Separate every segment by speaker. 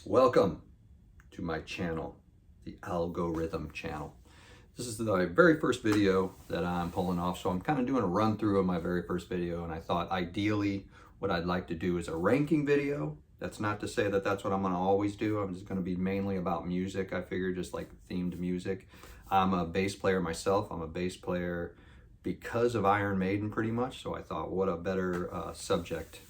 Speaker 1: Welcome to my channel, the Algorithm channel. This is the very first video that I'm pulling off, so I'm kind of doing a run through of my very first video, and I thought ideally what I'd like to do is a ranking video. That's not to say that that's what I'm going to always do. I'm just going to be mainly about music. I figure just like themed music. I'm a bass player myself. I'm a bass player because of Iron Maiden pretty much, so I thought what a better subject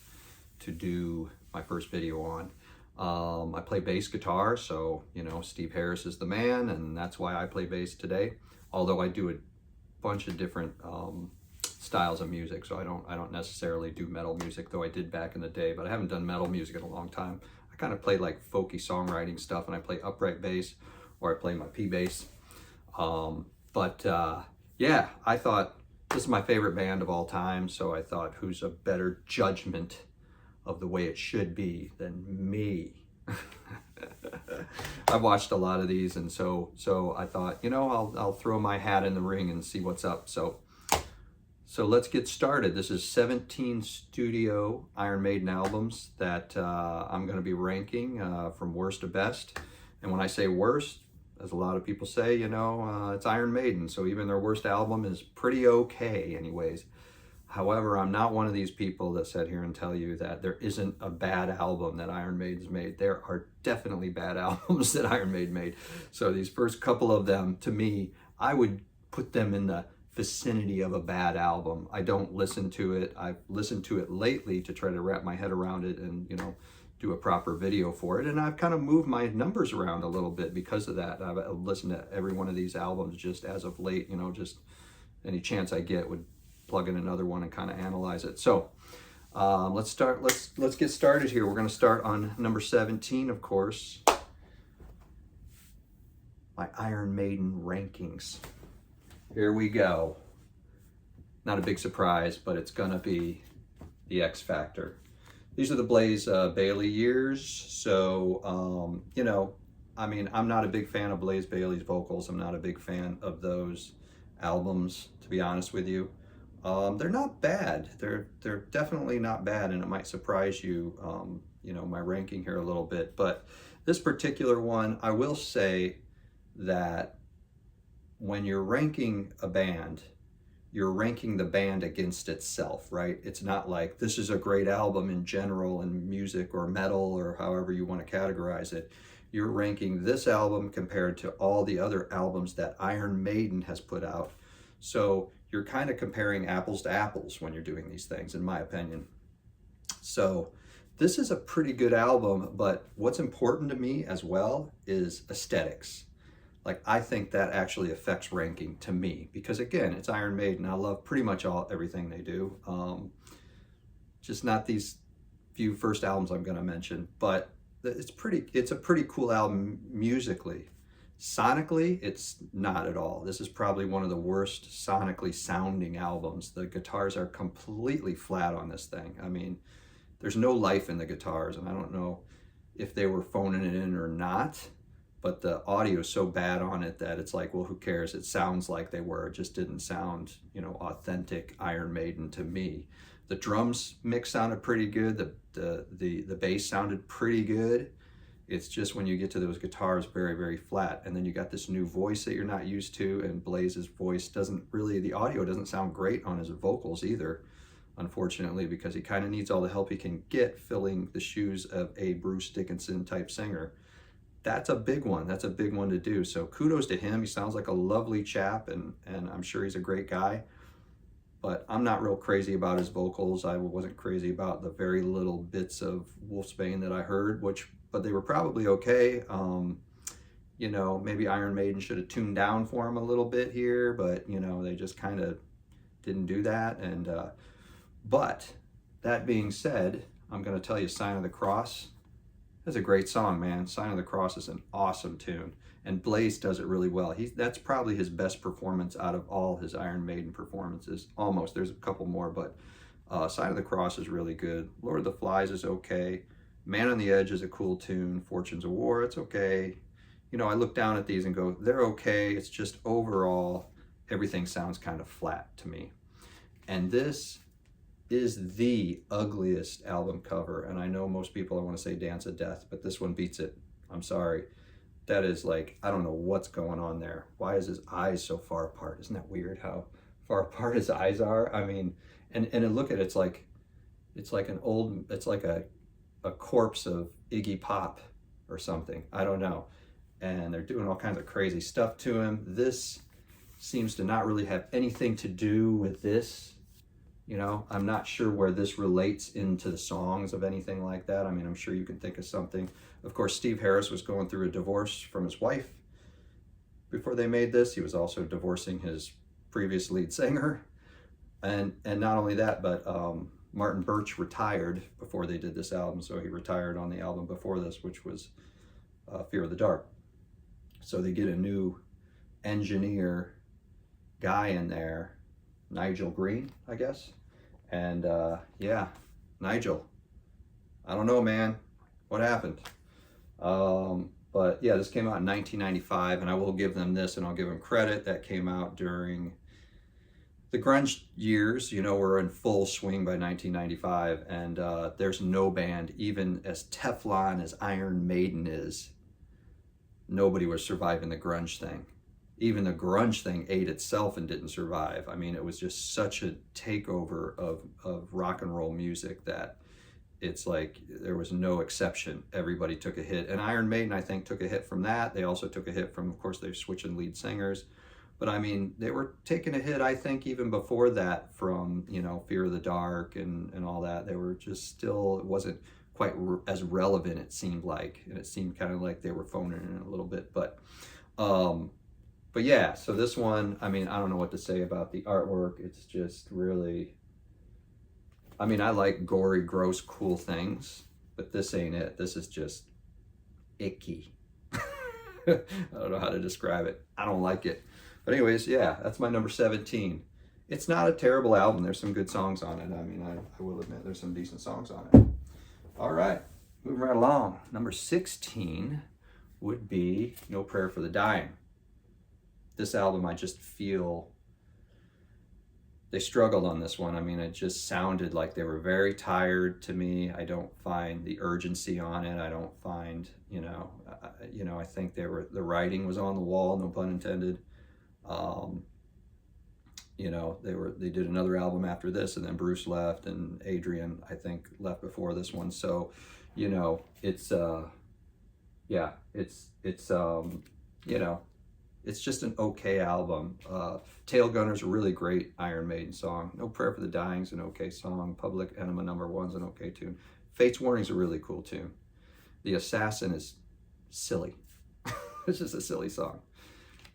Speaker 1: to do my first video on. I play bass guitar, so Steve Harris is the man, and that's why I play bass today. Although I do a bunch of different styles of music, so I don't necessarily do metal music, though I did back in the day. But I haven't done metal music in a long time. I kind of play like folky songwriting stuff, and I play upright bass, or I play my P bass. Yeah, I thought this is my favorite band of all time, so I thought who's a better judgment of the way it should be than me. I've watched a lot of these, and so I thought, I'll throw my hat in the ring and see what's up. So let's get started. This is 17 studio Iron Maiden albums that I'm going to be ranking from worst to best. And when I say worst, as a lot of people say, it's Iron Maiden, so even their worst album is pretty okay anyways. However, I'm not one of these people that sit here and tell you that there isn't a bad album that Iron Maiden's made. There are definitely bad albums that Iron Maiden made. So these first couple of them, to me, I would put them in the vicinity of a bad album. I don't listen to it. I've listened to it lately to try to wrap my head around it and, do a proper video for it. And I've kind of moved my numbers around a little bit because of that. I've listened to every one of these albums just as of late, just any chance I get would plug in another one and kind of analyze it. So let's get started here. We're going to start on number 17, of course, my Iron Maiden rankings. Here we go. Not a big surprise, but it's going to be the X Factor. These are the Blaze Bayley years. So, I'm not a big fan of Blaze Bayley's vocals. I'm not a big fan of those albums, to be honest with you. They're not bad. They're definitely not bad, and it might surprise you, my ranking here a little bit. But this particular one, I will say that when you're ranking a band, you're ranking the band against itself, right? It's not like this is a great album in general in music or metal or however you want to categorize it. You're ranking this album compared to all the other albums that Iron Maiden has put out. So you're kind of comparing apples to apples when you're doing these things, in my opinion. So this is a pretty good album, but what's important to me as well is aesthetics. Like, I think that actually affects ranking to me, because again, it's Iron Maiden. I love pretty much everything they do. Just not these few first albums I'm going to mention, but it's a pretty cool album musically. Sonically, it's not at all. This is probably one of the worst sonically sounding albums. The guitars are completely flat on this thing. I mean, there's no life in the guitars, and I don't know if they were phoning it in or not, but the audio is so bad on it that it's like, well, who cares? It sounds like they were. It just didn't sound, authentic Iron Maiden to me. The drums mix sounded pretty good. The bass sounded pretty good. It's just when you get to those guitars, very, very flat. And then you got this new voice that you're not used to, and Blaze's voice the audio doesn't sound great on his vocals either, unfortunately, because he kind of needs all the help he can get filling the shoes of a Bruce Dickinson type singer. That's a big one. That's a big one to do. So kudos to him. He sounds like a lovely chap, and I'm sure he's a great guy. But I'm not real crazy about his vocals. I wasn't crazy about the very little bits of Wolfsbane that I heard, but they were probably okay. Maybe Iron Maiden should have tuned down for him a little bit here, but they just kind of didn't do that. And but that being said, I'm going to tell you, Sign of the Cross. That's a great song, man. Sign of the Cross is an awesome tune, and Blaze does it really well. That's probably his best performance out of all his Iron Maiden performances. Almost. There's a couple more, but Sign of the Cross is really good. Lord of the Flies is okay. Man on the Edge is a cool tune. Fortunes of War, it's okay. I look down at these and go, they're okay. It's just overall, everything sounds kind of flat to me. And this is the ugliest album cover. And I know most people, I want to say Dance of Death, but this one beats it. I'm sorry. That is like, I don't know what's going on there. Why is his eyes so far apart? Isn't that weird how far apart his eyes are? I mean, and look at it, it's like an old, it's like a corpse of Iggy Pop or something. I don't know. And they're doing all kinds of crazy stuff to him. This seems to not really have anything to do with this. You know, I'm not sure where this relates into the songs of anything like that. I mean, I'm sure you can think of something. Of course, Steve Harris was going through a divorce from his wife before they made this. He was also divorcing his previous lead singer. And not only that, but Martin Birch retired before they did this album. So he retired on the album before this, which was Fear of the Dark. So they get a new engineer guy in there, Nigel Green, I guess. And yeah, Nigel, I don't know, man, what happened? But yeah, this came out in 1995, and I will give them this, and I'll give them credit. That came out during the grunge years. You know, we're in full swing by 1995, and there's no band, even as Teflon as Iron Maiden is, nobody was surviving the grunge thing. Even the grunge thing ate itself and didn't survive. I mean, it was just such a takeover of rock and roll music that it's like there was no exception. Everybody took a hit. And Iron Maiden, I think, took a hit from that. They also took a hit from, of course, they're switching lead singers. But I mean, they were taking a hit, I think, even before that from, you know, Fear of the Dark and all that. They were just still, it wasn't quite as relevant, it seemed like. And it seemed kind of like they were phoning it in a little bit. But yeah, so this one, I mean, I don't know what to say about the artwork. It's just really, I mean, I like gory, gross, cool things, but this ain't it. This is just icky. I don't know how to describe it. I don't like it. But anyways, yeah, that's my number 17. It's not a terrible album. There's some good songs on it. I mean, I will admit there's some decent songs on it. All right, moving right along. Number 16 would be No Prayer for the Dying. This album, I just feel they struggled on this one. I mean, it just sounded like they were very tired to me. I don't find the urgency on it. I don't find, you know, I think the writing was on the wall, no pun intended. You know, they did another album after this, and then Bruce left, and Adrian, I think, left before this one. So, you know, it's yeah, it's you know, it's just an okay album. Tail Gunner's a really great Iron Maiden song. No Prayer for the Dying's an okay song. Public Enema #1's an okay tune. Fate's Warning's a really cool tune. The Assassin is silly. It's just a silly song.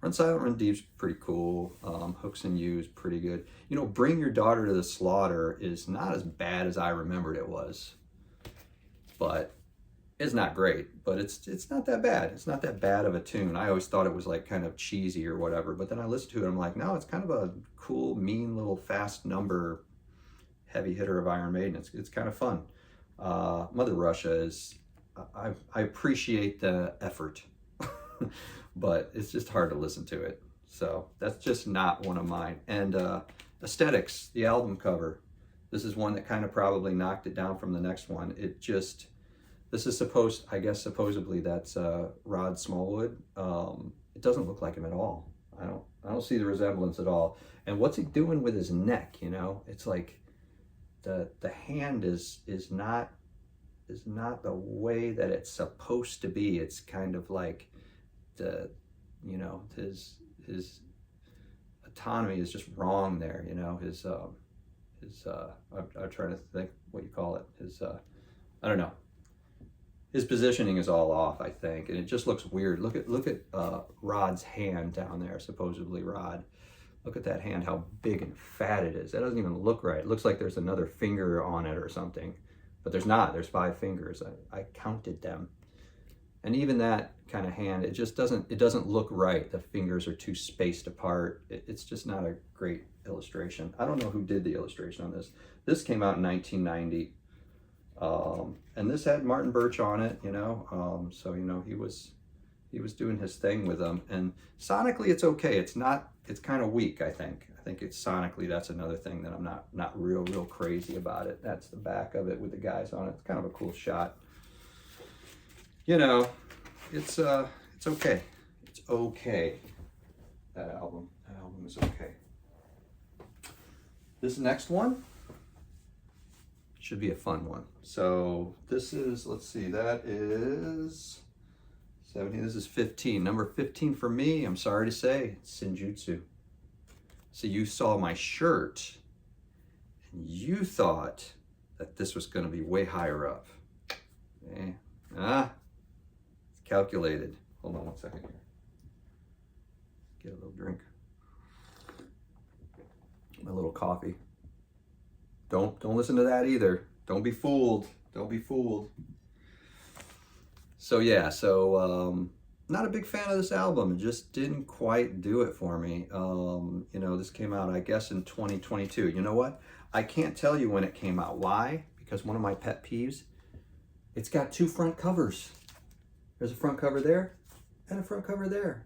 Speaker 1: Run Silent, Run Deep's pretty cool. Hooks and You's pretty good. You know, Bring Your Daughter to the Slaughter is not as bad as I remembered it was. But it's not great, but it's not that bad. It's not that bad of a tune. I always thought it was like kind of cheesy or whatever, but then I listened to it and I'm like, no, it's kind of a cool, mean little fast number heavy hitter of Iron Maiden. It's kind of fun. Mother Russia is, I appreciate the effort, but it's just hard to listen to it. So that's just not one of mine. And Aesthetics, the album cover, this is one that kind of probably knocked it down from the next one. This is supposedly that's Rod Smallwood. It doesn't look like him at all. I don't see the resemblance at all. And what's he doing with his neck? You know, it's like the hand is not the way that it's supposed to be. It's kind of like his autonomy is just wrong there. You know, I'm trying to think what you call it. I don't know. His positioning is all off, I think, and it just looks weird. Look at Rod's hand down there, supposedly Rod. Look at that hand, how big and fat it is. That doesn't even look right. It looks like there's another finger on it or something, but there's not. There's 5 fingers. I counted them, and even that kind of hand, it doesn't look right. The fingers are too spaced apart. It's just not a great illustration. I don't know who did the illustration on this. This came out in 1990. And this had Martin Birch on it, you know, so, you know, he was doing his thing with them, and sonically it's okay. It's kind of weak, I think. I think it's sonically, that's another thing that I'm not real crazy about it. That's the back of it with the guys on it. It's kind of a cool shot. You know, it's okay. It's okay. That album is okay. This next one should be a fun one. So this is, let's see, that is 17. This is 15. Number 15 for me, I'm sorry to say, it's Senjutsu. So you saw my shirt and you thought that this was going to be way higher up. Okay. It's calculated. Hold on one second here. Get a little drink. My little coffee. Don't listen to that either. Don't be fooled. Don't be fooled. So yeah, not a big fan of this album. It just didn't quite do it for me. You know, this came out, I guess, in 2022. You know what? I can't tell you when it came out. Why? Because one of my pet peeves, it's got two front covers. There's a front cover there and a front cover there.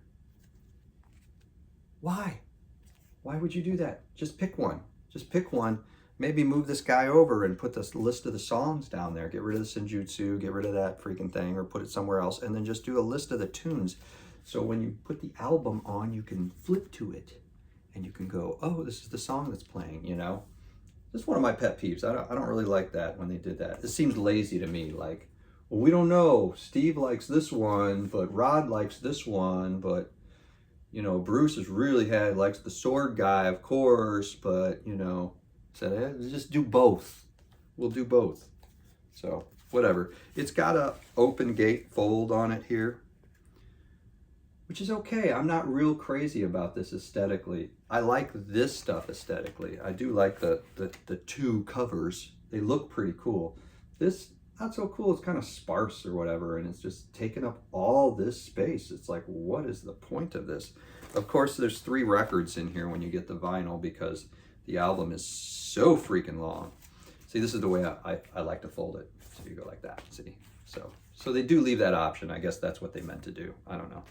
Speaker 1: Why? Why would you do that? Just pick one. Just pick one. Maybe move this guy over and put this list of the songs down there. Get rid of the Senjutsu, get rid of that freaking thing, or put it somewhere else, and then just do a list of the tunes. So when you put the album on, you can flip to it, and you can go, oh, this is the song that's playing, you know? This is one of my pet peeves. I don't really like that when they did that. It seems lazy to me, like, well, we don't know. Steve likes this one, but Rod likes this one, but you know, Bruce has really likes the sword guy, of course, but, you know, said, just do both. We'll do both. So, whatever. It's got a open gate fold on it here, which is okay. I'm not real crazy about this aesthetically. I like this stuff aesthetically. I do like the two covers. They look pretty cool. This, not so cool. It's kind of sparse or whatever, and it's just taking up all this space. It's like, what is the point of this? Of course, there's 3 records in here when you get the vinyl because the album is so freaking long. See, this is the way I like to fold it. So you go like that, see? So they do leave that option. I guess that's what they meant to do. I don't know.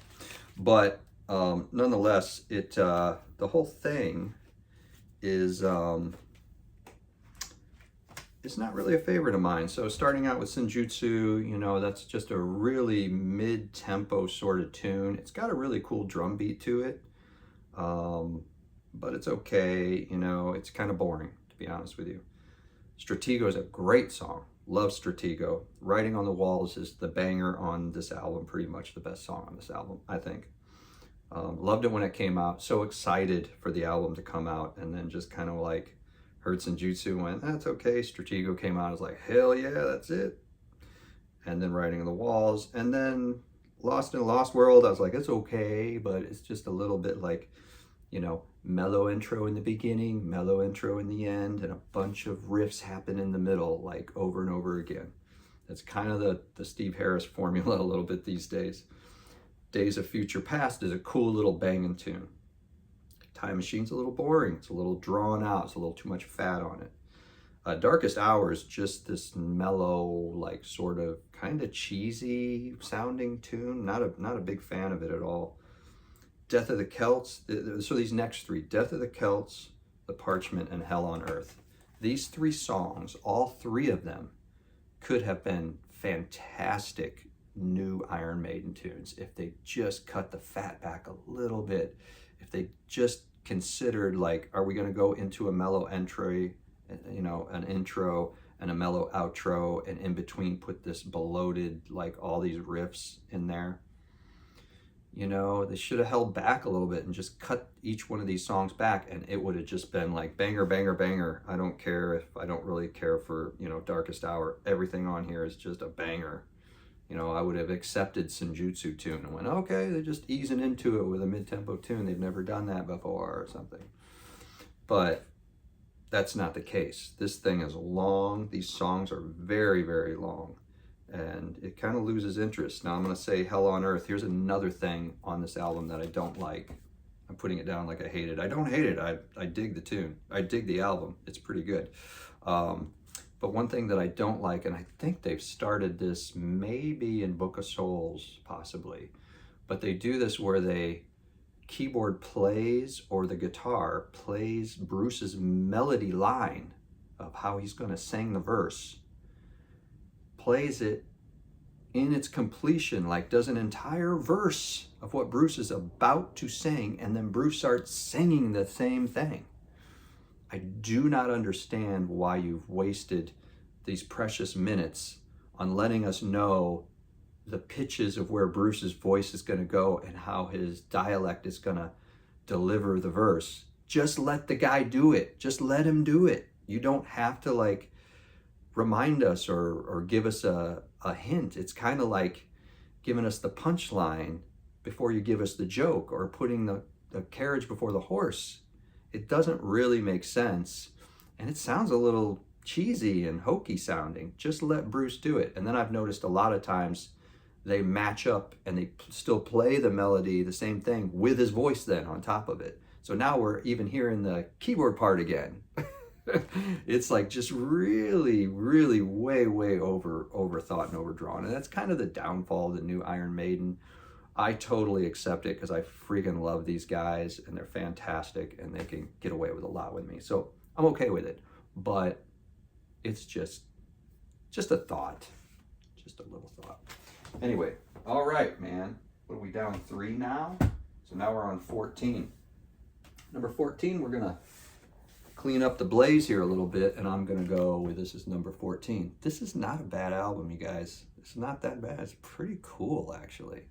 Speaker 1: But nonetheless, the whole thing is, it's not really a favorite of mine. So starting out with Senjutsu, you know, that's just a really mid-tempo sort of tune. It's got a really cool drum beat to it, but it's okay. You know, it's kind of boring, to be honest with you. Stratego is a great song. Love Stratego. Writing on the Walls is the banger on this album, pretty much the best song on this album, I think. Loved it when it came out. So excited for the album to come out, and then just kind of like, heard Senjutsu, went, that's okay. Stratego came out, I was like, hell yeah, that's it. And then Writing on the Walls, and then Lost in a Lost World, I was like, it's okay, but it's just a little bit like, you know, mellow intro in the beginning, mellow intro in the end, and a bunch of riffs happen in the middle, like over and over again. That's kind of the Steve Harris formula a little bit these days. Days of Future Past is a cool little banging tune. Time Machine's a little boring. It's a little drawn out. It's a little too much fat on it. Darkest Hours, just this mellow, like sort of kind of cheesy sounding tune. Not a big fan of it at all. Death of the Celts. So these next 3, Death of the Celts, The Parchment, and Hell on Earth. These 3 songs, all 3 of them, could have been fantastic new Iron Maiden tunes if they just cut the fat back a little bit. If they just considered, like, are we going to go into a mellow entry, you know, an intro and a mellow outro, and in between put this bloated, like all these riffs in there? You know, they should have held back a little bit and just cut each one of these songs back, and it would have just been like banger, banger, banger. I don't care if I don't really care for, you know, Darkest Hour. Everything on here is just a banger. You know, I would have accepted Senjutsu tune and went, okay, they're just easing into it with a mid-tempo tune. They've never done that before or something. But that's not the case. This thing is long. These songs are very, very long. And it kind of loses interest. Now I'm going to say Hell on Earth. Here's another thing on this album that I don't like. I'm putting it down like I hate it. I don't hate it. I dig the tune. I dig the album. It's pretty good. But one thing that I don't like, and I think they've started this maybe in Book of Souls, possibly, but they do this where they keyboard plays or the guitar plays Bruce's melody line of how he's going to sing the verse, plays it in its completion, like does an entire verse of what Bruce is about to sing, and then Bruce starts singing the same thing. I do not understand why you've wasted these precious minutes on letting us know the pitches of where Bruce's voice is going to go and how his dialect is going to deliver the verse. Just let the guy do it. Just let him do it. You don't have to like remind us or give us a hint. It's kind of like giving us the punchline before you give us the joke, or putting the carriage before the horse. It doesn't really make sense, and it sounds a little cheesy and hokey sounding. Just let Bruce do it. And then I've noticed a lot of times they match up and they still play the melody, the same thing, with his voice then on top of it. So now we're even hearing the keyboard part again. It's like just really, really way overthought and overdrawn. And that's kind of the downfall of the new Iron Maiden. I totally accept it because I freaking love these guys and they're fantastic and they can get away with a lot with me. So I'm okay with it, but it's just a thought, just a little thought. Anyway, all right, man. What are we down 3 now? So now we're on 14. Number 14, we're gonna clean up the blaze here a little bit, and I'm gonna go with, this is number 14. This is not a bad album, you guys. It's not that bad. It's pretty cool, actually.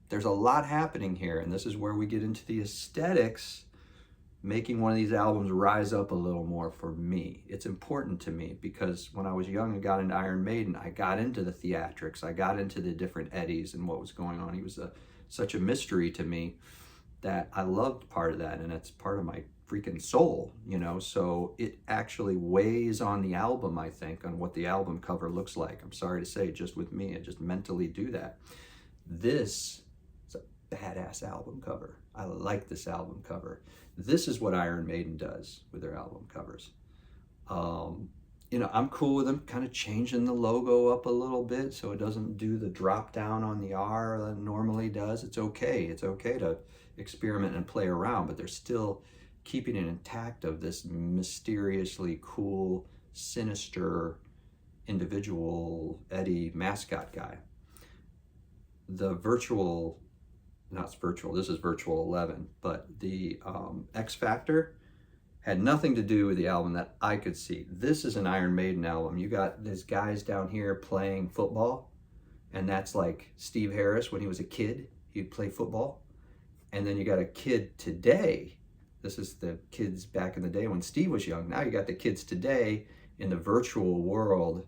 Speaker 1: There's a lot happening here, and this is where we get into the aesthetics, making one of these albums rise up a little more for me. It's important to me because when I was young and got into Iron Maiden, I got into the theatrics, I got into the different Eddies and what was going on. He was such a mystery to me that I loved part of that, and it's part of my freaking soul, you know? So it actually weighs on the album, I think, on what the album cover looks like. I'm sorry to say, just with me, I just mentally do that. This is a badass album cover. I like this album cover. This is what Iron Maiden does with their album covers. You know, I'm cool with them kind of changing the logo up a little bit so it doesn't do the drop down on the R that it normally does. It's okay. It's okay to experiment and play around, but they're still keeping it intact of this mysteriously cool, sinister individual Eddie mascot guy. The virtual, not virtual, this is virtual 11, but the X Factor had nothing to do with the album that I could see. This is an Iron Maiden album. You got these guys down here playing football, and that's like Steve Harris when he was a kid, he'd play football. And then you got a kid today. This is the kids back in the day when Steve was young. Now you got the kids today in the virtual world,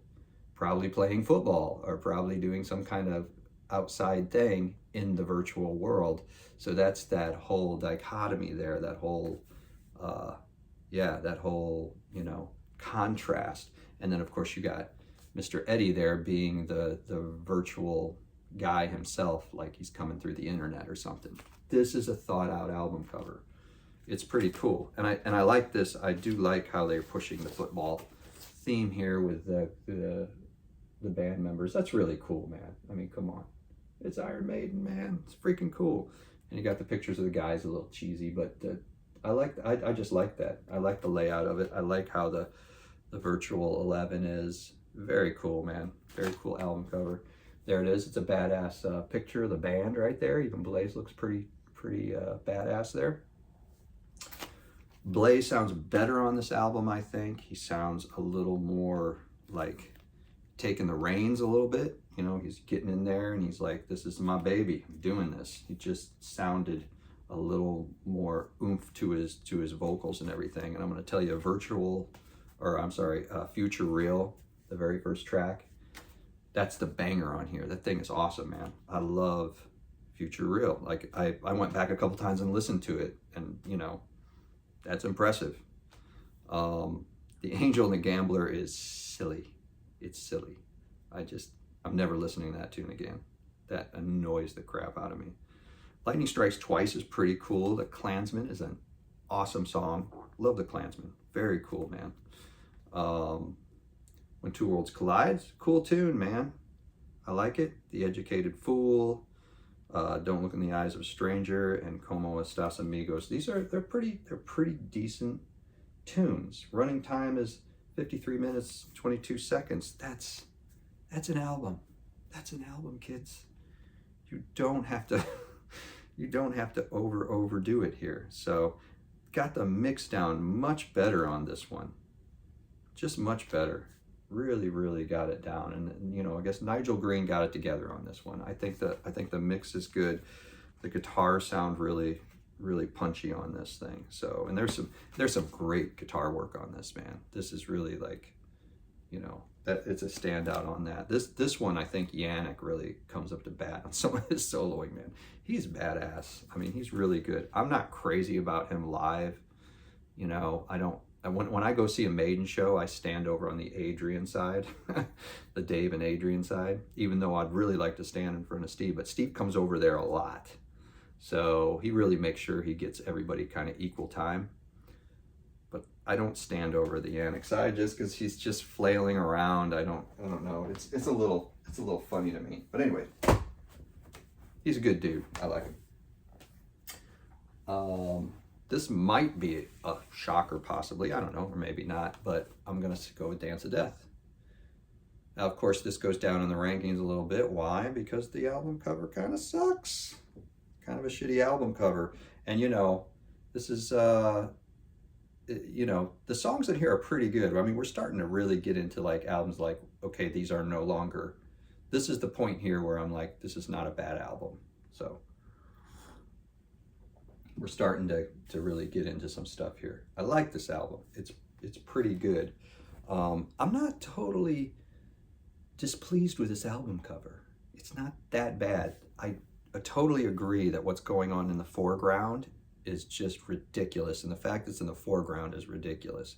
Speaker 1: probably playing football or probably doing some kind of outside thing in the virtual world. So that's that whole dichotomy there, that whole, you know, contrast. And then of course you got Mr. Eddie there being the virtual guy himself, like he's coming through the internet or something. This is a thought out album cover. It's pretty cool. And I like this. I do like how they're pushing the football theme here with the band members. That's really cool, man. I mean, come on. It's Iron Maiden, man. It's freaking cool. And you got the pictures of the guys, a little cheesy, but I just like that. I like the layout of it. I like how the virtual 11 is. Very cool, man. Very cool album cover. There it is. It's a badass picture of the band right there. Even Blaze looks pretty badass there. Blaze sounds better on this album, I think. He sounds a little more like taking the reins a little bit. You know, he's getting in there and he's like, this is my baby. I'm doing this. He just sounded a little more oomph to his vocals and everything. And I'm going to tell you, Future Real, the very first track, that's the banger on here. That thing is awesome, man. I love Future Real. Like I went back a couple times and listened to it, and you know, that's impressive. The Angel and the Gambler is silly. It's silly. I'm never listening to that tune again. That annoys the crap out of me. Lightning Strikes Twice is pretty cool. The Klansman is an awesome song. Love the Klansman. Very cool, man. When Two Worlds Collide, cool tune, man. I like it. The Educated Fool. Don't Look in the Eyes of a Stranger, and Como Estas Amigos. They're pretty decent tunes. Running time is 53 minutes 22 seconds. That's an album. That's an album, kids. You don't have to you don't have to overdo it here. So got the mix down much better on this one. Just much better. Really got it down. And you know, I guess Nigel Green got it together on this one. I think the mix is good. The guitars sound really punchy on this thing. So, and there's some great guitar work on this, man. This is really like, you know, that it's a standout on that. This one, I think Yannick really comes up to bat on some of his soloing, man. He's badass. I mean, he's really good. I'm not crazy about him live. You know, when I go see a Maiden show, I stand over on the Adrian side, the Dave and Adrian side, even though I'd really like to stand in front of Steve, but Steve comes over there a lot. So he really makes sure he gets everybody kind of equal time. But I don't stand over the Yannick side just because he's just flailing around. I don't know. It's a little funny to me. But anyway, he's a good dude. I like him. This might be a shocker, possibly. I don't know, or maybe not. But I'm gonna go with Dance of Death. Now, of course, this goes down in the rankings a little bit. Why? Because the album cover kind of sucks. Kind of a shitty album cover. And you know, this is you know, the songs in here are pretty good. I mean, we're starting to really get into like albums like, okay, these are no longer, this is the point here where I'm like, this is not a bad album. So we're starting to really get into some stuff here. I like this album. It's pretty good. I'm not totally displeased with this album cover. It's not that bad. I totally agree that what's going on in the foreground is just ridiculous, and the fact it's in the foreground is ridiculous.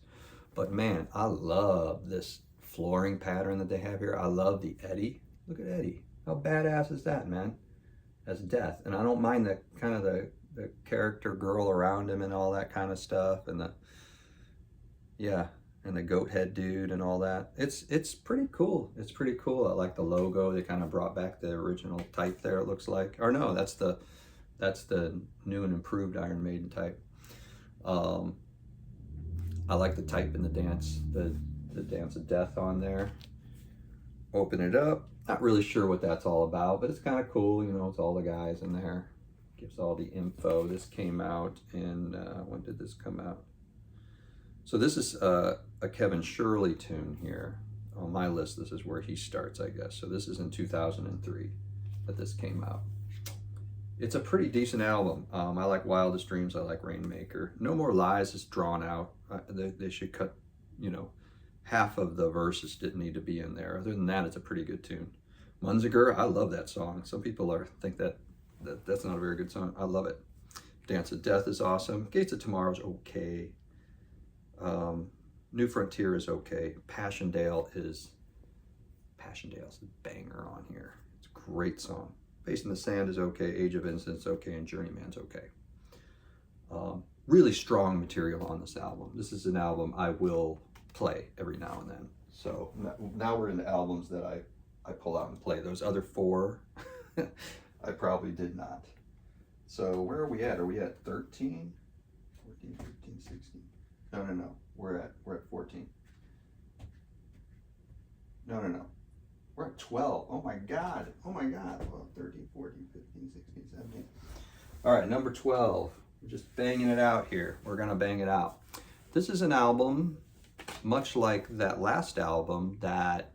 Speaker 1: But man, I love this flooring pattern that they have here. I love the Eddie. Look at Eddie. How badass is that, man? As Death. And I don't mind the kind of the character girl around him and all that kind of stuff, and the goat head dude and all that. It's pretty cool. It's pretty cool. I like the logo. They kind of brought back the original type there, it looks like. Or no, that's the new and improved Iron Maiden type. I like the type in the Dance of Death on there. Open it up. Not really sure what that's all about, but it's kind of cool. You know, it's all the guys in there. Gives all the info. This came out in, when did this come out? So this is a Kevin Shirley tune here. On my list, this is where he starts, I guess. So this is in 2003 that this came out. It's a pretty decent album. I like Wildest Dreams. I like Rainmaker. No More Lies is drawn out. They should cut, you know, half of the verses didn't need to be in there. Other than that, it's a pretty good tune. Munziger, I love that song. Some people think that's not a very good song. I love it. Dance of Death is awesome. Gates of Tomorrow's okay. New Frontier is okay. Passchendaele is a banger on here. It's a great song. Face in the Sand is okay. Age of Innocence is okay. And Journeyman's okay. Really strong material on this album. This is an album I will play every now and then. So now we're into albums that I pull out and play. Those other four, I probably did not. So where are we at? Are we at 13? 14, 15, 16? No. We're at 14. No. We're at 12. Oh my God. Well, 13, 14, 15, 16, 17. All right, number 12. We're just banging it out here. We're gonna bang it out. This is an album, much like that last album, that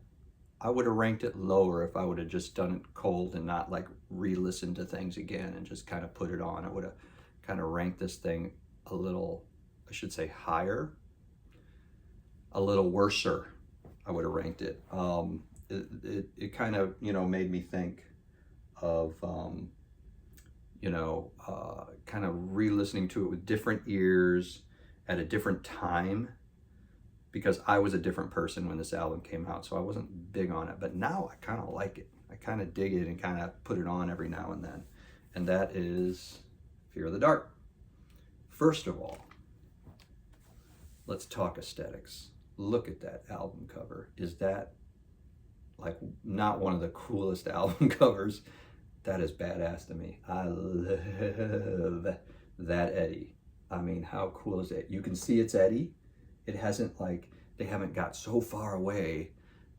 Speaker 1: I would have ranked it lower if I would have just done it cold and not like re-listen to things again and just kind of put it on. I would have kind of ranked this thing a little, I should say higher, a little worser. I would have ranked it. It kind of, you know, made me think of, you know, kind of re-listening to it with different ears at a different time, because I was a different person when this album came out, so I wasn't big on it. But now I kind of like it. I kind of dig it and kind of put it on every now and then. And that is Fear of the Dark. First of all, let's talk aesthetics. Look at that album cover. Is that like not one of the coolest album covers That is badass to me. I love that Eddie. I mean, how cool is it? You can see it's Eddie. It hasn't like, they haven't got so far away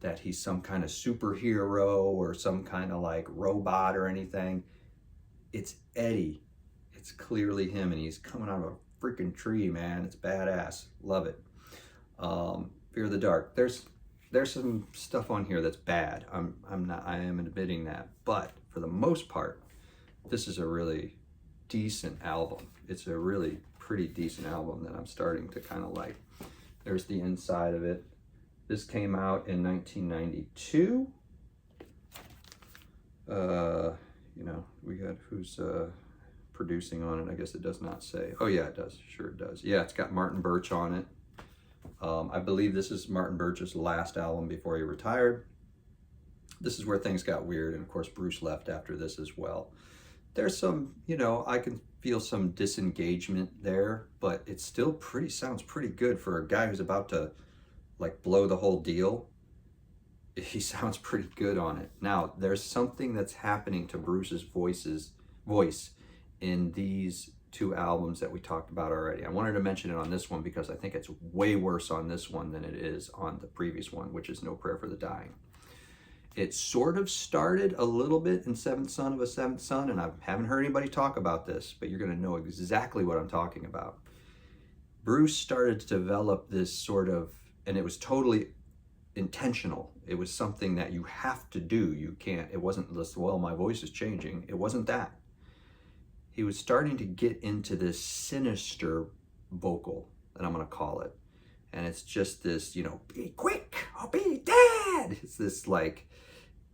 Speaker 1: that he's some kind of superhero or some kind of like robot or anything. It's Eddie. It's clearly him, and he's coming out of a freaking tree, man. It's badass. Love it. Fear of the Dark. There's some stuff on here that's bad. I am admitting that, but for the most part, this is a really decent album. It's a really pretty decent album that I'm starting to kind of like. There's the inside of it. This came out in 1992. You know, we got who's producing on it. I guess it does not say. Oh yeah, it does. Sure it does. Yeah, it's got Martin Birch on it. I believe this is Martin Birch's last album before he retired. This is where things got weird, and of course Bruce left after this as well. There's some, you know, I can feel some disengagement there, but it still sounds pretty good for a guy who's about to like blow the whole deal. He sounds pretty good on it. Now, there's something that's happening to Bruce's voice in these two albums that we talked about already. I wanted to mention it on this one because I think it's way worse on this one than it is on the previous one, which is No Prayer for the Dying. It sort of started a little bit in Seventh Son of a Seventh Son, and I haven't heard anybody talk about this, but you're going to know exactly what I'm talking about. Bruce started to develop this sort of, and it was totally intentional. It was something that you have to do. You can't, it wasn't this, well, my voice is changing. It wasn't that. He was starting to get into this sinister vocal, that I'm going to call it. And it's just this, you know, be quick or be dead. It's this like,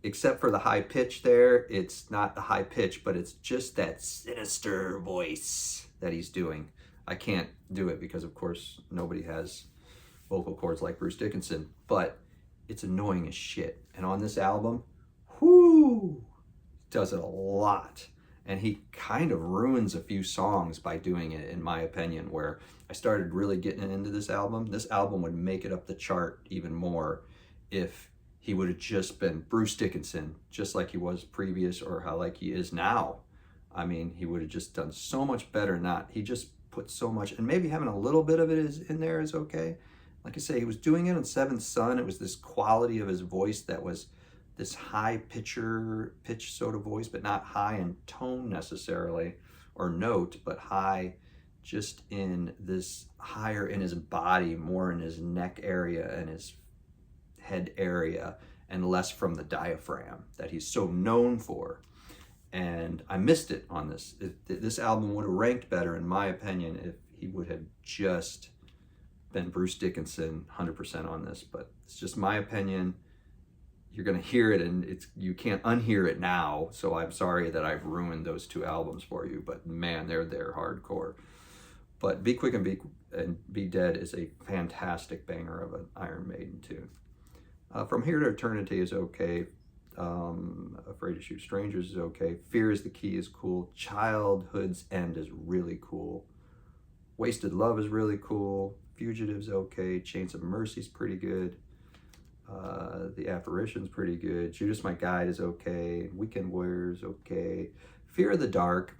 Speaker 1: except for the high pitch there, it's not the high pitch, but it's just that sinister voice that he's doing. I can't do it because, of course, nobody has vocal cords like Bruce Dickinson, but it's annoying as shit. And on this album, whoo, does it a lot. And he kind of ruins a few songs by doing it, in my opinion, where I started really getting into this album. This album would make it up the chart even more if he would have just been Bruce Dickinson, just like he was previous or how like he is now. I mean, he would have just done so much better. He just put so much, and maybe having a little bit of it is in there is okay. Like I say, he was doing it on Seventh Son. It was this quality of his voice that was this high pitch sort of voice, but not high in tone necessarily, or note, but high just in this, higher in his body, more in his neck area and his head area, and less from the diaphragm that he's so known for. And I missed it on this. This album would have ranked better, in my opinion, if he would have just been Bruce Dickinson 100% on this, but it's just my opinion. You're going to hear it, and you can't unhear it now, so I'm sorry that I've ruined those two albums for you, but man, they're hardcore. But Be Quick and Be Dead is a fantastic banger of an Iron Maiden tune. From Here to Eternity is okay. Afraid to Shoot Strangers is okay. Fear is the Key is cool. Childhood's End is really cool. Wasted Love is really cool. Fugitive's okay. Chains of Mercy's pretty good. The Apparition's pretty good. Judas My Guide is okay. Weekend Warrior's okay. Fear of the Dark.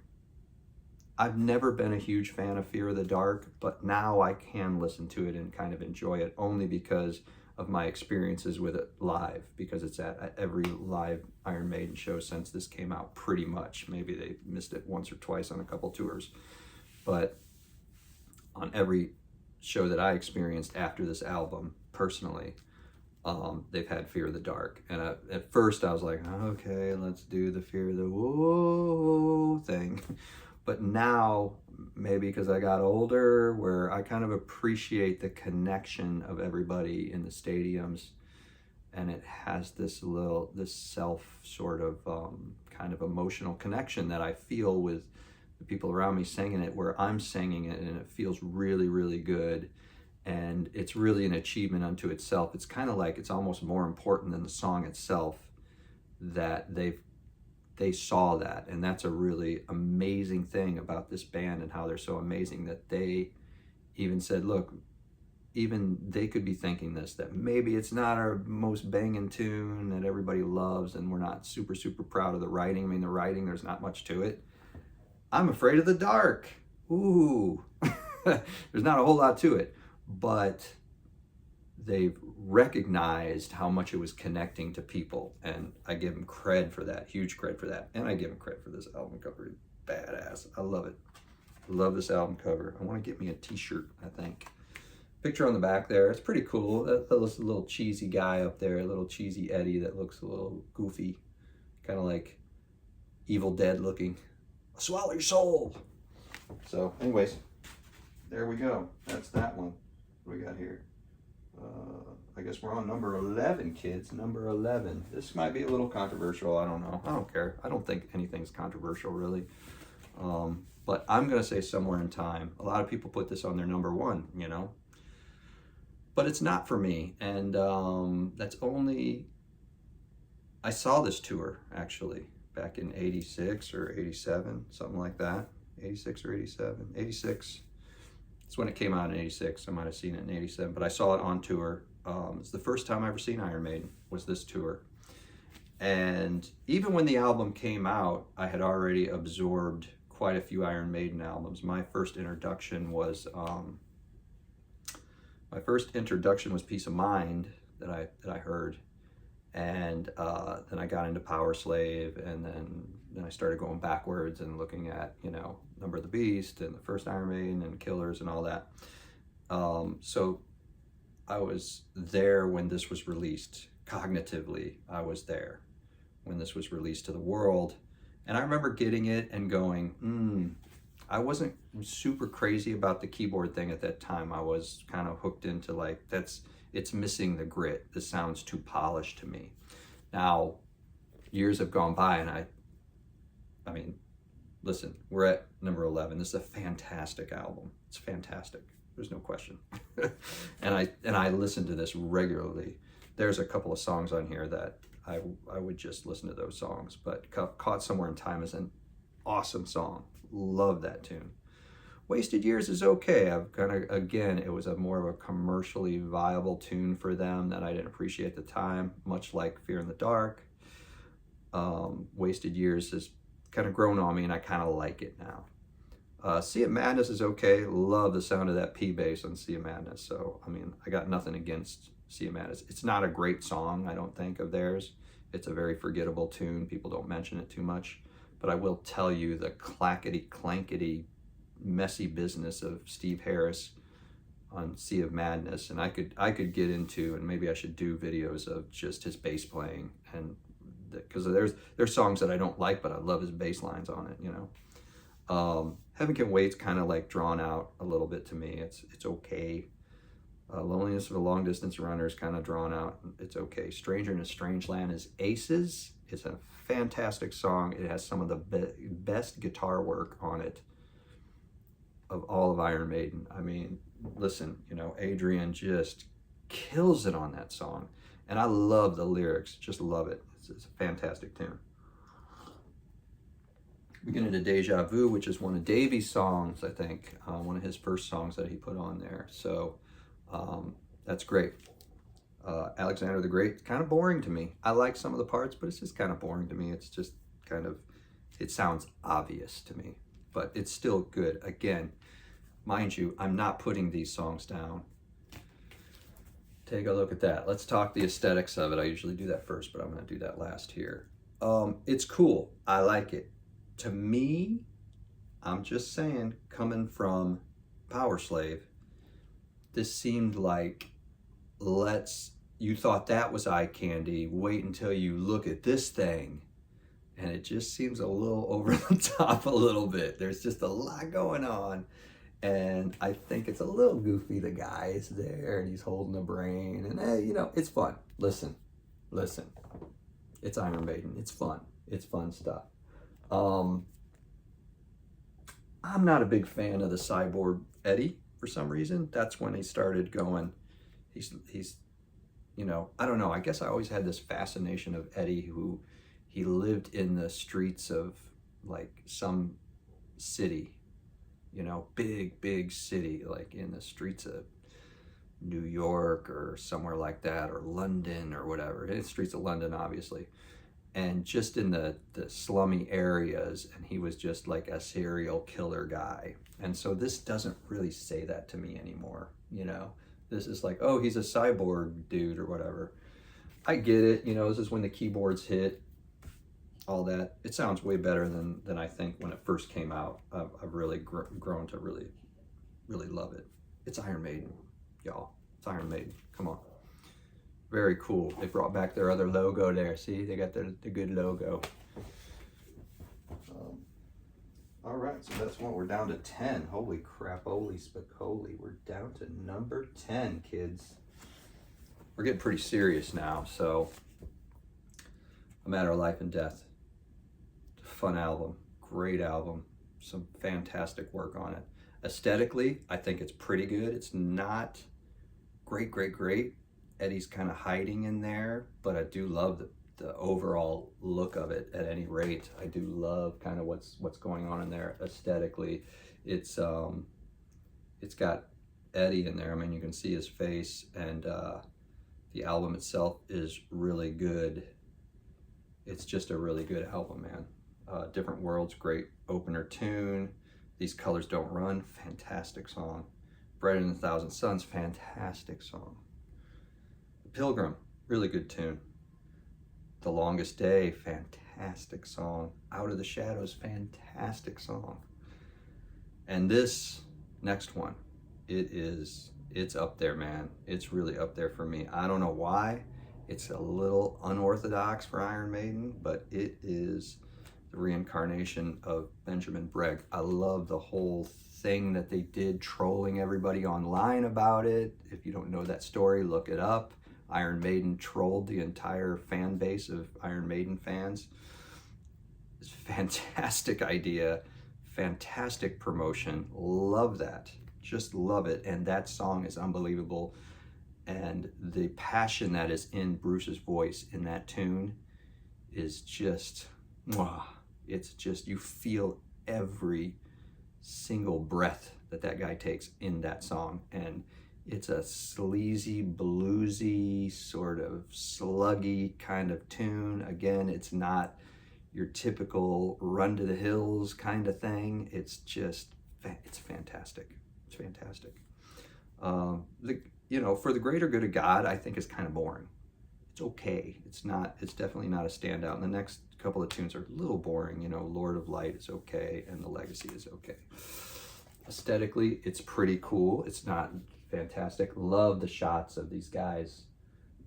Speaker 1: I've never been a huge fan of Fear of the Dark, but now I can listen to it and kind of enjoy it, only because of my experiences with it live, because it's at every live Iron Maiden show since this came out, pretty much. Maybe they missed it once or twice on a couple tours, but on every show that I experienced after this album, personally, they've had Fear of the Dark. And at first I was like, okay, let's do the Fear of the Whoa thing. But now, maybe because I got older, where I kind of appreciate the connection of everybody in the stadiums, and it has this self sort of kind of emotional connection that I feel with the people around me singing it, where I'm singing it, and it feels really, really good. And it's really an achievement unto itself. It's kind of like, it's almost more important than the song itself that they saw that. And that's a really amazing thing about this band, and how they're so amazing that they even said, look, even they could be thinking this, that maybe it's not our most banging tune that everybody loves, and we're not super, super proud of the writing. I mean, the writing, there's not much to it. I'm Afraid of the Dark. Ooh. There's not a whole lot to it, but they've recognized how much it was connecting to people, and I give them cred for that, huge cred for that. And I give them credit for this album cover. It's badass. I love it. Love this album cover. I want to get me a t-shirt, I think. Picture on the back there, it's pretty cool. That little cheesy guy up there, a little cheesy Eddie that looks a little goofy, kind of like Evil Dead looking. Swallow your soul. So anyways, there we go. That's that one. What do we got here? I guess we're on number 11, kids. Number 11. This might be a little controversial. I don't know. I don't care. I don't think anything's controversial, really. But I'm going to say Somewhere in Time. A lot of people put this on their number 1, you know. But it's not for me. And that's only... I saw this tour, actually, back in 86 or 87, something like that. 86 or 87. 86. It's when it came out in 86. I might have seen it in 87, but I saw it on tour. It's the first time I ever seen Iron Maiden, was this tour. And even when the album came out, I had already absorbed quite a few Iron Maiden albums. My first introduction was Peace of Mind that I heard, and then I got into Power Slave, and then I started going backwards and looking at, you know, Number of the Beast and the first Iron Maiden and Killers and all that. So I was there when this was released. Cognitively, I was there when this was released to the world. And I remember getting it and going, I wasn't super crazy about the keyboard thing at that time. I was kind of hooked into like, it's missing the grit. This sounds too polished to me. Now, years have gone by, and I mean, listen, we're at number 11. This is a fantastic album. It's fantastic. There's no question. and I listen to this regularly. There's a couple of songs on here that I would just listen to those songs, but Caught Somewhere in Time is an awesome song. Love that tune. Wasted Years is okay. I've kind of, again, it was more of a commercially viable tune for them that I didn't appreciate at the time, much like Fear in the Dark. Wasted Years has kind of grown on me, and I kind of like it now. Sea of Madness is okay. Love the sound of that P bass on Sea of Madness. So, I mean, I got nothing against Sea of Madness. It's not a great song, I don't think, of theirs. It's a very forgettable tune. People don't mention it too much. But I will tell you the clackety, clankety, messy business of Steve Harris on Sea of Madness. And I could get into, and maybe I should do videos of just his bass playing, and because there's songs that I don't like, but I love his bass lines on it, you know. Heaven Can Wait's kind of like drawn out a little bit to me. It's okay. Loneliness of a Long Distance Runner is kind of drawn out. It's okay. Stranger in a Strange Land is aces. It's a fantastic song. It has some of the best guitar work on it of all of Iron Maiden. I mean, listen, you know, Adrian just kills it on that song. And I love the lyrics. Just love it. It's a fantastic tune. We get into Deja Vu, which is one of Davy's songs, I think. One of his first songs that he put on there. So that's great. Alexander the Great, kind of boring to me. I like some of the parts, but it's just kind of boring to me. It's just kind of, it sounds obvious to me, but it's still good. Again, mind you, I'm not putting these songs down. Take a look at that. Let's talk the aesthetics of it. I usually do that first, but I'm going to do that last here. It's cool. I like it. To me, I'm just saying, coming from Power Slave, this seemed like, you thought that was eye candy, wait until you look at this thing. And it just seems a little over the top a little bit. There's just a lot going on. And I think it's a little goofy. The guy is there and he's holding a brain, and hey, you know, it's fun. Listen, it's Iron Maiden. It's fun. It's fun stuff. I'm not a big fan of the cyborg Eddie for some reason. That's when he started going, he's, you know, I don't know. I guess I always had this fascination of Eddie, who he lived in the streets of like some city, you know, big city, like in the streets of New York or somewhere like that, or London or whatever. In the streets of London, obviously. And just in the slummy areas, and he was just like a serial killer guy. And so this doesn't really say that to me anymore, you know. This is like, oh, he's a cyborg dude or whatever. I get it, you know, this is when the keyboards hit, all that. It sounds way better than I think when it first came out. I've really grown to really, really love it. It's Iron Maiden, y'all. It's Iron Maiden. Come on. Very cool. They brought back their other logo there. See, they got the good logo. All right, so that's one. We're down to 10. Holy crap, holy spicoli. We're down to number 10, kids. We're getting pretty serious now, so A Matter of Life and Death. Fun album, great album, some fantastic work on it. Aesthetically, I think it's pretty good. It's not great. Eddie's kind of hiding in there, but I do love the overall look of it. At any rate, I do love kind of what's going on in there aesthetically. It's got Eddie in there. I mean, you can see his face, and the album itself is really good. It's just a really good album, man. Different Worlds, great opener tune. These Colors Don't Run, fantastic song. Brighter Than a Thousand Suns, fantastic song. Pilgrim, really good tune. The Longest Day, fantastic song. Out of the Shadows, fantastic song. And this next one, it's up there, man. It's really up there for me. I don't know why. It's a little unorthodox for Iron Maiden, but it is the reincarnation of Benjamin Bragg. I love the whole thing that they did, trolling everybody online about it. If you don't know that story, look it up. Iron Maiden trolled the entire fan base of Iron Maiden fans. It's a fantastic idea, fantastic promotion. Love that, just love it. And that song is unbelievable. And the passion that is in Bruce's voice in that tune is just, mwah. It's just, you feel every single breath that guy takes in that song. And it's a sleazy, bluesy, sort of sluggy kind of tune. Again, it's not your typical Run to the Hills kind of thing. It's just, it's fantastic. It's fantastic. You know, For the Greater Good of God, I think is kind of boring. It's okay. It's definitely not a standout. And the next couple of tunes are a little boring. You know, Lord of Light is okay, and The Legacy is okay. Aesthetically, it's pretty cool. It's not fantastic. Love the shots of these guys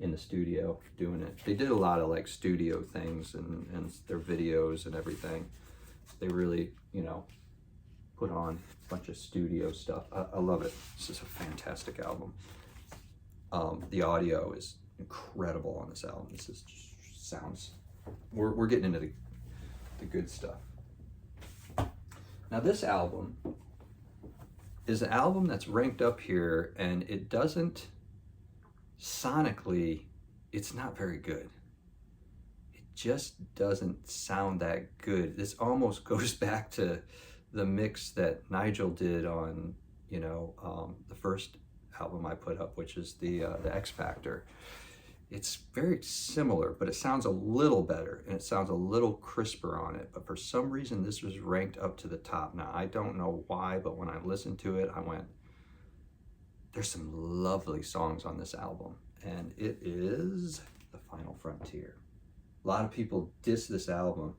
Speaker 1: in the studio doing it. They did a lot of like studio things and their videos and everything. They really, you know, put on a bunch of studio stuff. I love it. This is a fantastic album. The audio is incredible on this album. This is just sounds, we're getting into the good stuff. Now this album is an album that's ranked up here, and it doesn't, sonically, it's not very good. It just doesn't sound that good. This almost goes back to the mix that Nigel did on, you know, the first album I put up, which is the X Factor. It's very similar, but it sounds a little better and it sounds a little crisper on it. But for some reason, this was ranked up to the top. Now, I don't know why, but when I listened to it, I went, there's some lovely songs on this album. And it is The Final Frontier. A lot of people diss this album.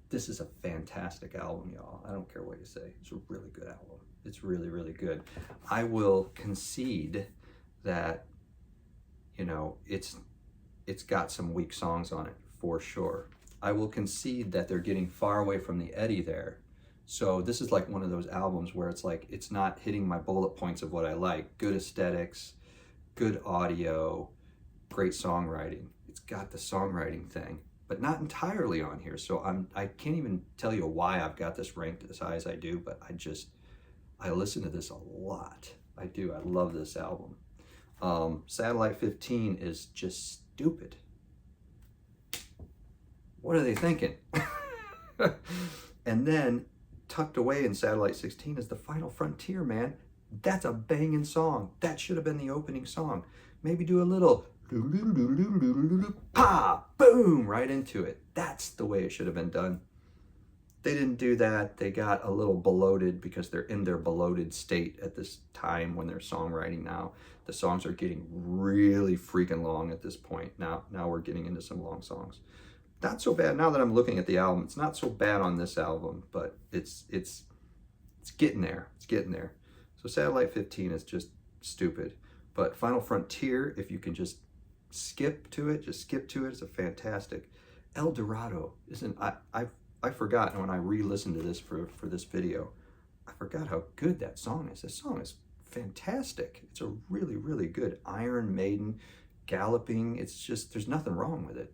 Speaker 1: This is a fantastic album, y'all. I don't care what you say. It's a really good album. It's really, really good. I will concede that, you know, it's got some weak songs on it for sure. I will concede that they're getting far away from the Eddie there. So this is like one of those albums where it's like, it's not hitting my bullet points of what I like. Good aesthetics, good audio, great songwriting. It's got the songwriting thing, but not entirely on here. So I can't even tell you why I've got this ranked as high as I do, but I listen to this a lot. I do, I love this album. Satellite 15 is just stupid. What are they thinking? And then tucked away in Satellite 16 is The Final Frontier, man. That's a banging song. That should have been the opening song. Maybe do a little pa, boom, right into it. That's the way it should have been done. They didn't do that. They got a little bloated because they're in their bloated state at this time when they're songwriting now. The songs are getting really freaking long at this point. Now we're getting into some long songs. Not so bad now that I'm looking at the album. It's not so bad on this album, but it's getting there. It's getting there. So Satellite 15 is just stupid. But Final Frontier, if you can just skip to it, it's a fantastic. El Dorado isn't, I forgot when I re-listened to this for this video, I forgot how good that song is. This song is fantastic. It's a really, really good Iron Maiden galloping. It's just, there's nothing wrong with it.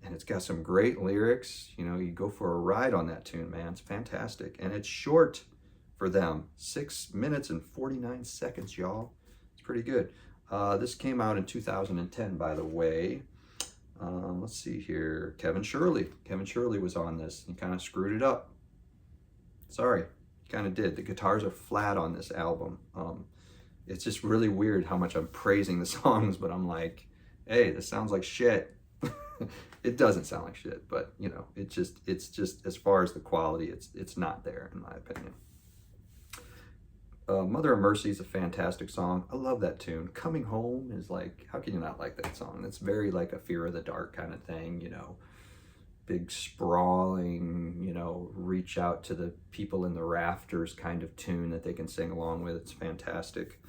Speaker 1: And it's got some great lyrics. You know, you go for a ride on that tune, man. It's fantastic. And it's short for them. 6 minutes and 49 seconds, y'all. It's pretty good. This came out in 2010, by the way. Let's see here. Kevin Shirley. Kevin Shirley was on this. He kind of screwed it up. Sorry, he kind of did. The guitars are flat on this album. It's just really weird how much I'm praising the songs, but I'm like, hey, this sounds like shit. It doesn't sound like shit, but you know, it's just as far as the quality, it's not there in my opinion. Mother of Mercy is a fantastic song. I love that tune. Coming Home is like, how can you not like that song? It's very like a Fear of the Dark kind of thing, you know, big sprawling, you know, reach out to the people in the rafters kind of tune that they can sing along with. It's fantastic.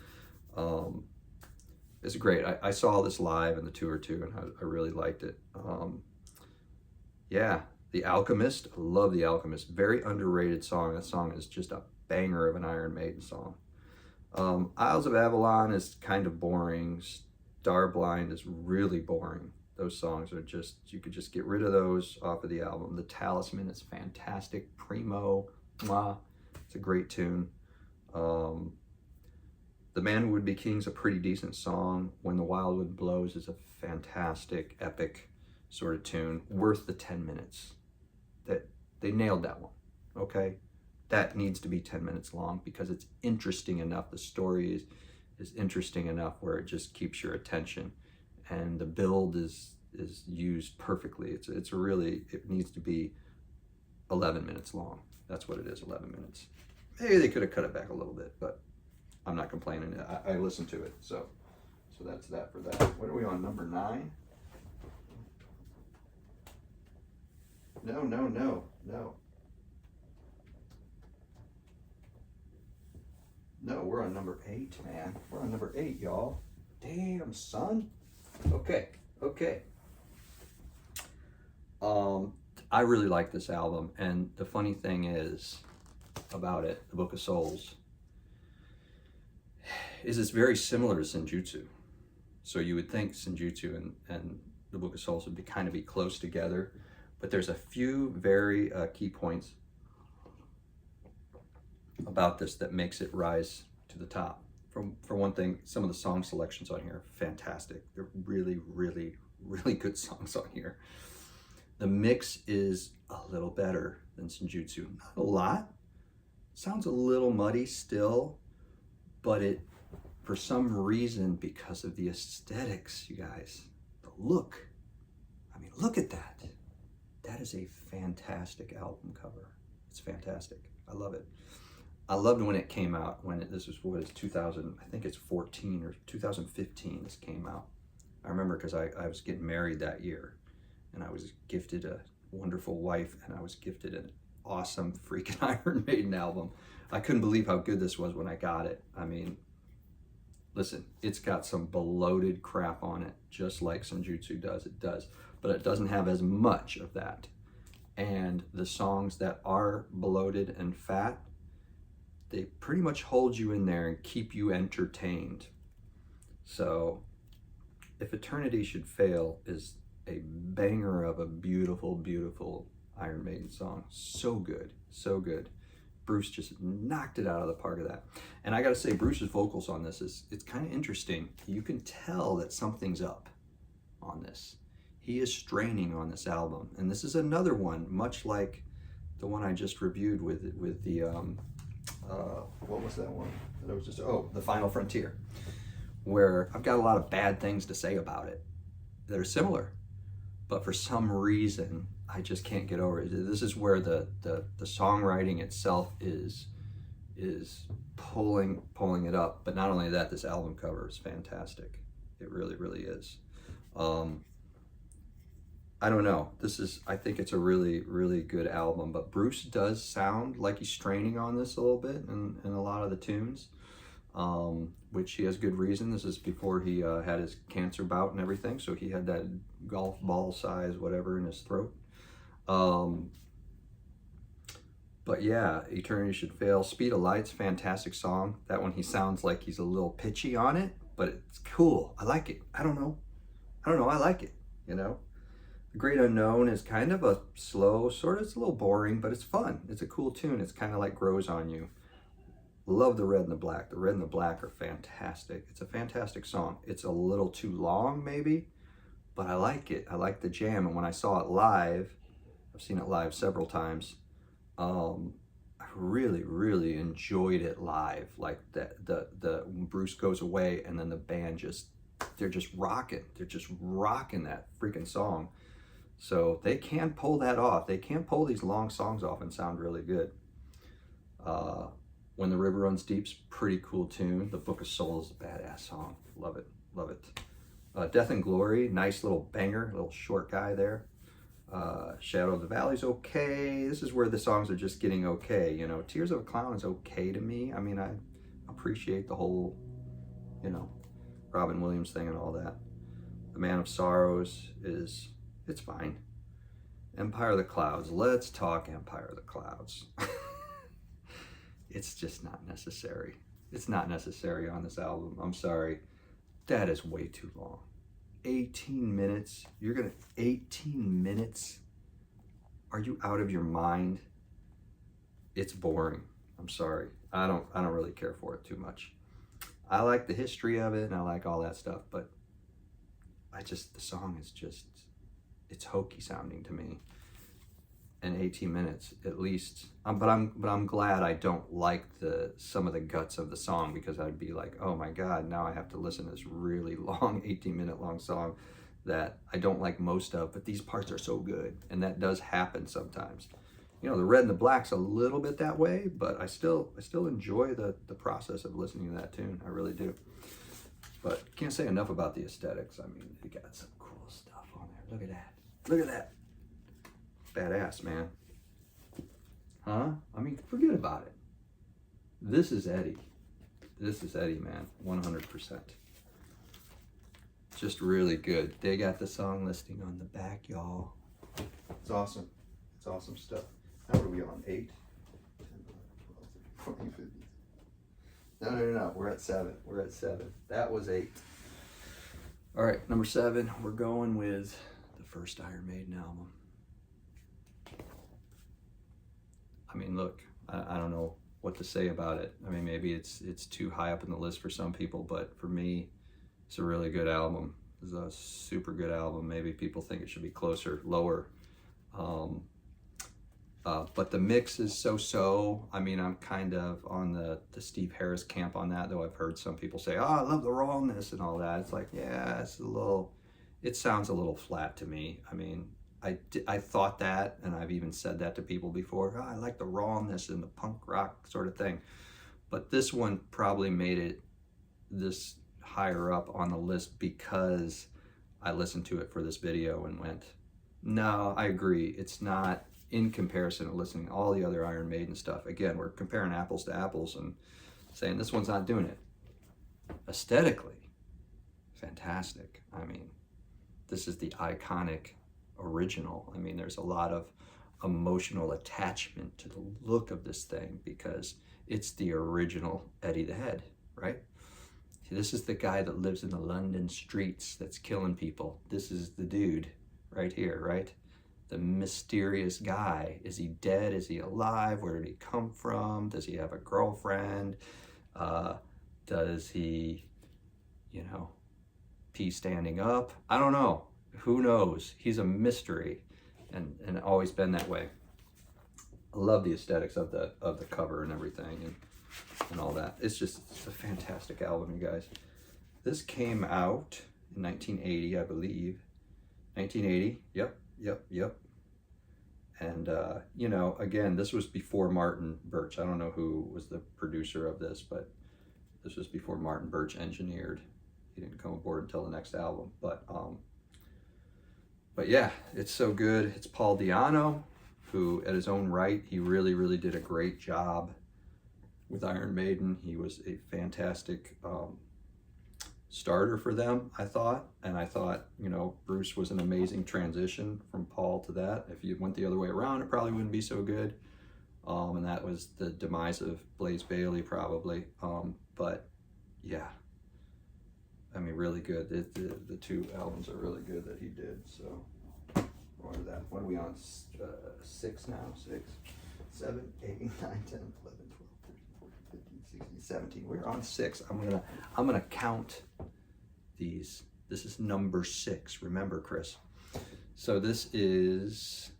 Speaker 1: It's great. I saw this live in the tour too, and I really liked it. Yeah, The Alchemist. I love The Alchemist. Very underrated song. That song is just a banger of an Iron Maiden song. Isles of Avalon is kind of boring. Starblind is really boring. Those songs are just, you could just get rid of those off of the album. The Talisman is fantastic. Primo, mwah, it's a great tune. The Man Who Would Be King is a pretty decent song. When the Wild Wind Blows is a fantastic, epic sort of tune. Worth the 10 minutes. That they nailed that one, okay? That needs to be 10 minutes long because it's interesting enough. The story is interesting enough where it just keeps your attention. And the build is used perfectly. It's really, it needs to be 11 minutes long. That's what it is, 11 minutes. Maybe they could have cut it back a little bit, but I'm not complaining. I listened to it, so that's that for that. What are we on, number 9? No. No, we're on number 8, man. We're on number 8, y'all. Damn, son. Okay. I really like this album, and the funny thing is about it, the Book of Souls, is it's very similar to Senjutsu. So you would think Senjutsu and the Book of Souls would be close together, but there's a few very key points about this that makes it rise to the top. For one thing, some of the song selections on here are fantastic. They're really, really, really good songs on here. The mix is a little better than Senjutsu. Not a lot. Sounds a little muddy still, but it, for some reason, because of the aesthetics, you guys, the look. I mean, look at that. That is a fantastic album cover. It's fantastic. I love it. I loved when it came out, this was, what is 2000, I think it's 14 or 2015 this came out. I remember because I was getting married that year, and I was gifted a wonderful wife, and I was gifted an awesome freaking Iron Maiden album. I couldn't believe how good this was when I got it. I mean, listen, it's got some bloated crap on it, just like Senjutsu does. It does, but it doesn't have as much of that. And the songs that are bloated and fat, they pretty much hold you in there and keep you entertained. So, If Eternity Should Fail is a banger of a beautiful, beautiful Iron Maiden song. So good, so good. Bruce just knocked it out of the park of that. And I gotta say, Bruce's vocals on this it's kind of interesting. You can tell that something's up on this. He is straining on this album. And this is another one, much like the one I just reviewed with the what was that one? That was just, oh, The Final Frontier, where I've got a lot of bad things to say about it that are similar, but for some reason I just can't get over it. This is where the songwriting itself is pulling it up. But not only that, this album cover is fantastic. It really, really is. I don't know. I think it's a really, really good album, but Bruce does sound like he's straining on this a little bit in a lot of the tunes, which he has good reason. This is before he had his cancer bout and everything, so he had that golf ball size whatever in his throat. But yeah, Eternity Should Fail. Speed of Light's fantastic song. That one he sounds like he's a little pitchy on it, but it's cool. I like it. I don't know. I like it, you know? The Great Unknown is kind of a slow, it's a little boring, but it's fun. It's a cool tune. It's kind of like grows on you. Love The Red and the Black. The Red and the Black are fantastic. It's a fantastic song. It's a little too long, maybe, but I like it. I like the jam. And when I saw it live, I've seen it live several times, I really, really enjoyed it live. Like when Bruce goes away and then the band they're just rocking. They're just rocking that freaking song. So they can pull that off. They can pull these long songs off and sound really good. When the River Runs Deep's pretty cool tune. The Book of Souls is a badass song. Love it, love it. Death and Glory, nice little banger, little short guy there. Shadow of the Valley's okay. This is where the songs are just getting okay. You know, Tears of a Clown is okay to me. I mean, I appreciate the whole, you know, Robin Williams thing and all that. The Man of Sorrows it's fine. Empire of the Clouds. Let's talk Empire of the Clouds. It's just not necessary. It's not necessary on this album. I'm sorry. That is way too long. 18 minutes. 18 minutes? Are you out of your mind? It's boring. I'm sorry. I don't really care for it too much. I like the history of it and I like all that stuff, but the song is just, it's hokey sounding to me. And 18 minutes at least. But I'm glad I don't like some of the guts of the song, because I'd be like, oh my God, now I have to listen to this really long 18-minute long song that I don't like most of, but these parts are so good. And that does happen sometimes. You know, the Red and the Black's a little bit that way, but I still enjoy the process of listening to that tune. I really do. But can't say enough about the aesthetics. I mean, they got some cool stuff on there. Look at that. Look at that. Badass, man. Huh? I mean, forget about it. This is Eddie. This is Eddie, man. 100%. Just really good. They got the song listing on the back, y'all. It's awesome. It's awesome stuff. Now what are we on? 8? 10, 12, 13, 14, 15. No. We're at 7. We're at 7. That was 8. All right, number 7. We're going with the first Iron Maiden album. I mean, look, I don't know what to say about it. I mean, maybe it's too high up in the list for some people, but for me, it's a really good album. It's a super good album. Maybe people think it should be closer, lower. But the mix is so-so. I mean, I'm kind of on the Steve Harris camp on that, though I've heard some people say, oh, I love the rawness and all that. It's like, yeah, it sounds a little flat to me. I mean, I thought that, and I've even said that to people before. Oh, I like the rawness and the punk rock sort of thing. But this one probably made it this higher up on the list because I listened to it for this video and went, no, I agree. It's not in comparison to listening to all the other Iron Maiden stuff. Again, we're comparing apples to apples and saying this one's not doing it. Aesthetically, fantastic. I mean, this is the iconic original. I mean, there's a lot of emotional attachment to the look of this thing because it's the original Eddie the Head, right? This is the guy that lives in the London streets that's killing people. This is the dude right here, right? The mysterious guy. Is he dead? Is he alive? Where did he come from? Does he have a girlfriend? Does he, pee standing up? I don't know. Who knows? He's a mystery and always been that way. I love the aesthetics of the cover and everything. And and all that. It's a fantastic album, you guys. This came out in 1980, I believe. 1980, yep. And, you know, again, this was before Martin Birch. I don't know who was the producer of this, but this was before Martin Birch engineered. He didn't come aboard until the next album. But yeah, it's so good. It's Paul Di'Anno, who at his own right, he really did a great job with Iron Maiden. He was a fantastic starter for them, I thought. And I thought, you know, Bruce was an amazing transition from Paul to that. If you went the other way around, it probably wouldn't be so good. And that was the demise of Blaze Bayley, probably. But yeah, I mean, really good. The two albums are really good that he did. So, what are that? What are we on? 6 now? 6, 7, 8, 9, 10, 11, 12, 13, 14, 15, 16, 17. We're on 6. I'm gonna count these. This is number 6. Remember, Chris. So this is,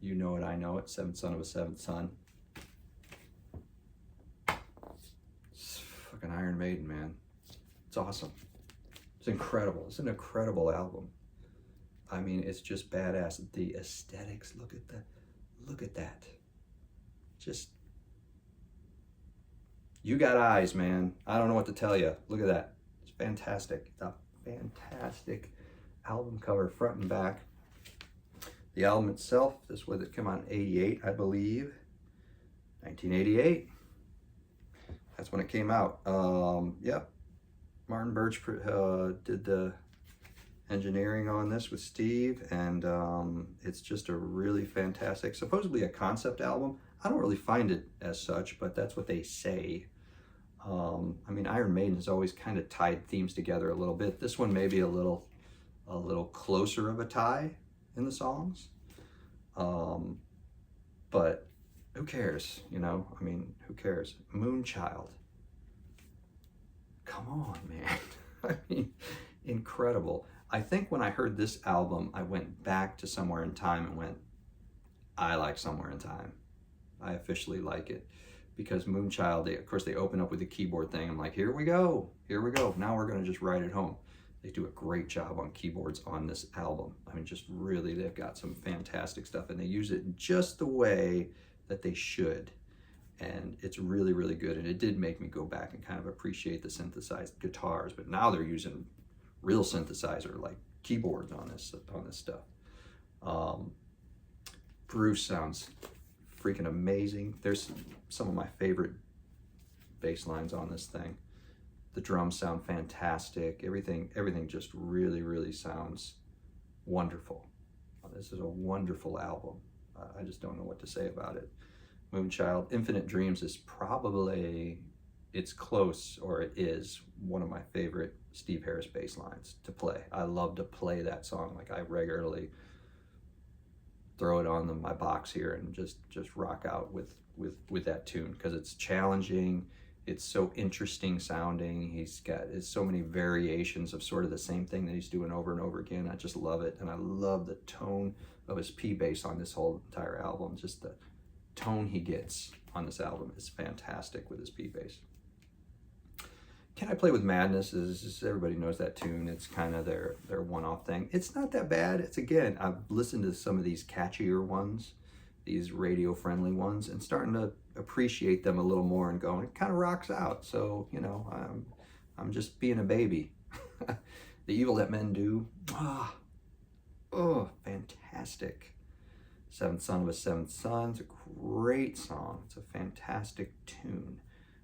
Speaker 1: you know it, I know it. Seventh Son of a Seventh Son. It's fucking Iron Maiden, man. It's awesome. It's incredible. It's an incredible album. I mean, it's just badass. The aesthetics, look at that. Just, you got eyes, man. I don't know what to tell you. Look at that. It's fantastic. It's a fantastic album cover, front and back. The album itself, this was, it came out in 88, I believe. 1988. That's when it came out. Yep. Martin Birch did the engineering on this with Steve, and it's just a really fantastic, supposedly a concept album. I don't really find it as such, but that's what they say. I mean, Iron Maiden has always kind of tied themes together a little bit. This one may be a little closer of a tie in the songs, but who cares, you know? I mean, who cares? Moonchild. Come on, man. I mean, incredible. I think when I heard this album, I went back to Somewhere in Time and went, I like Somewhere in Time. I officially like it. Because Moonchild, of course, they open up with the keyboard thing. I'm like, here we go. Now we're going to just write it home. They do a great job on keyboards on this album. I mean, just really, they've got some fantastic stuff, and they use it in just the way that they should. And it's really good. And it did make me go back and kind of appreciate the synthesized guitars, but now they're using real synthesizer, like keyboards on this stuff. Bruce sounds freaking amazing. There's some of my favorite bass lines on this thing. The drums sound fantastic. Everything just really sounds wonderful. This is a wonderful album. I just don't know what to say about it. Moonchild, Infinite Dreams is probably, it's close, or it is one of my favorite Steve Harris bass lines to play. I love to play that song. Like, I regularly throw it on my box here and just rock out with that tune, because it's challenging. It's so interesting sounding. He's got so many variations of sort of the same thing that he's doing over and over again. I just love it, and I love the tone of his P bass on this whole entire album. Just the tone he gets on this album is fantastic with his P bass. Can I Play with Madness is everybody knows that tune. It's kind of their one-off thing. It's not that bad. It's, again, I've listened to some of these catchier ones, these radio-friendly ones, and starting to appreciate them a little more and going, it kind of rocks out. So, you know, I'm just being a baby. The Evil That Men Do. Oh, fantastic. Seventh Son of a Seventh Son. It's a great song. It's a fantastic tune.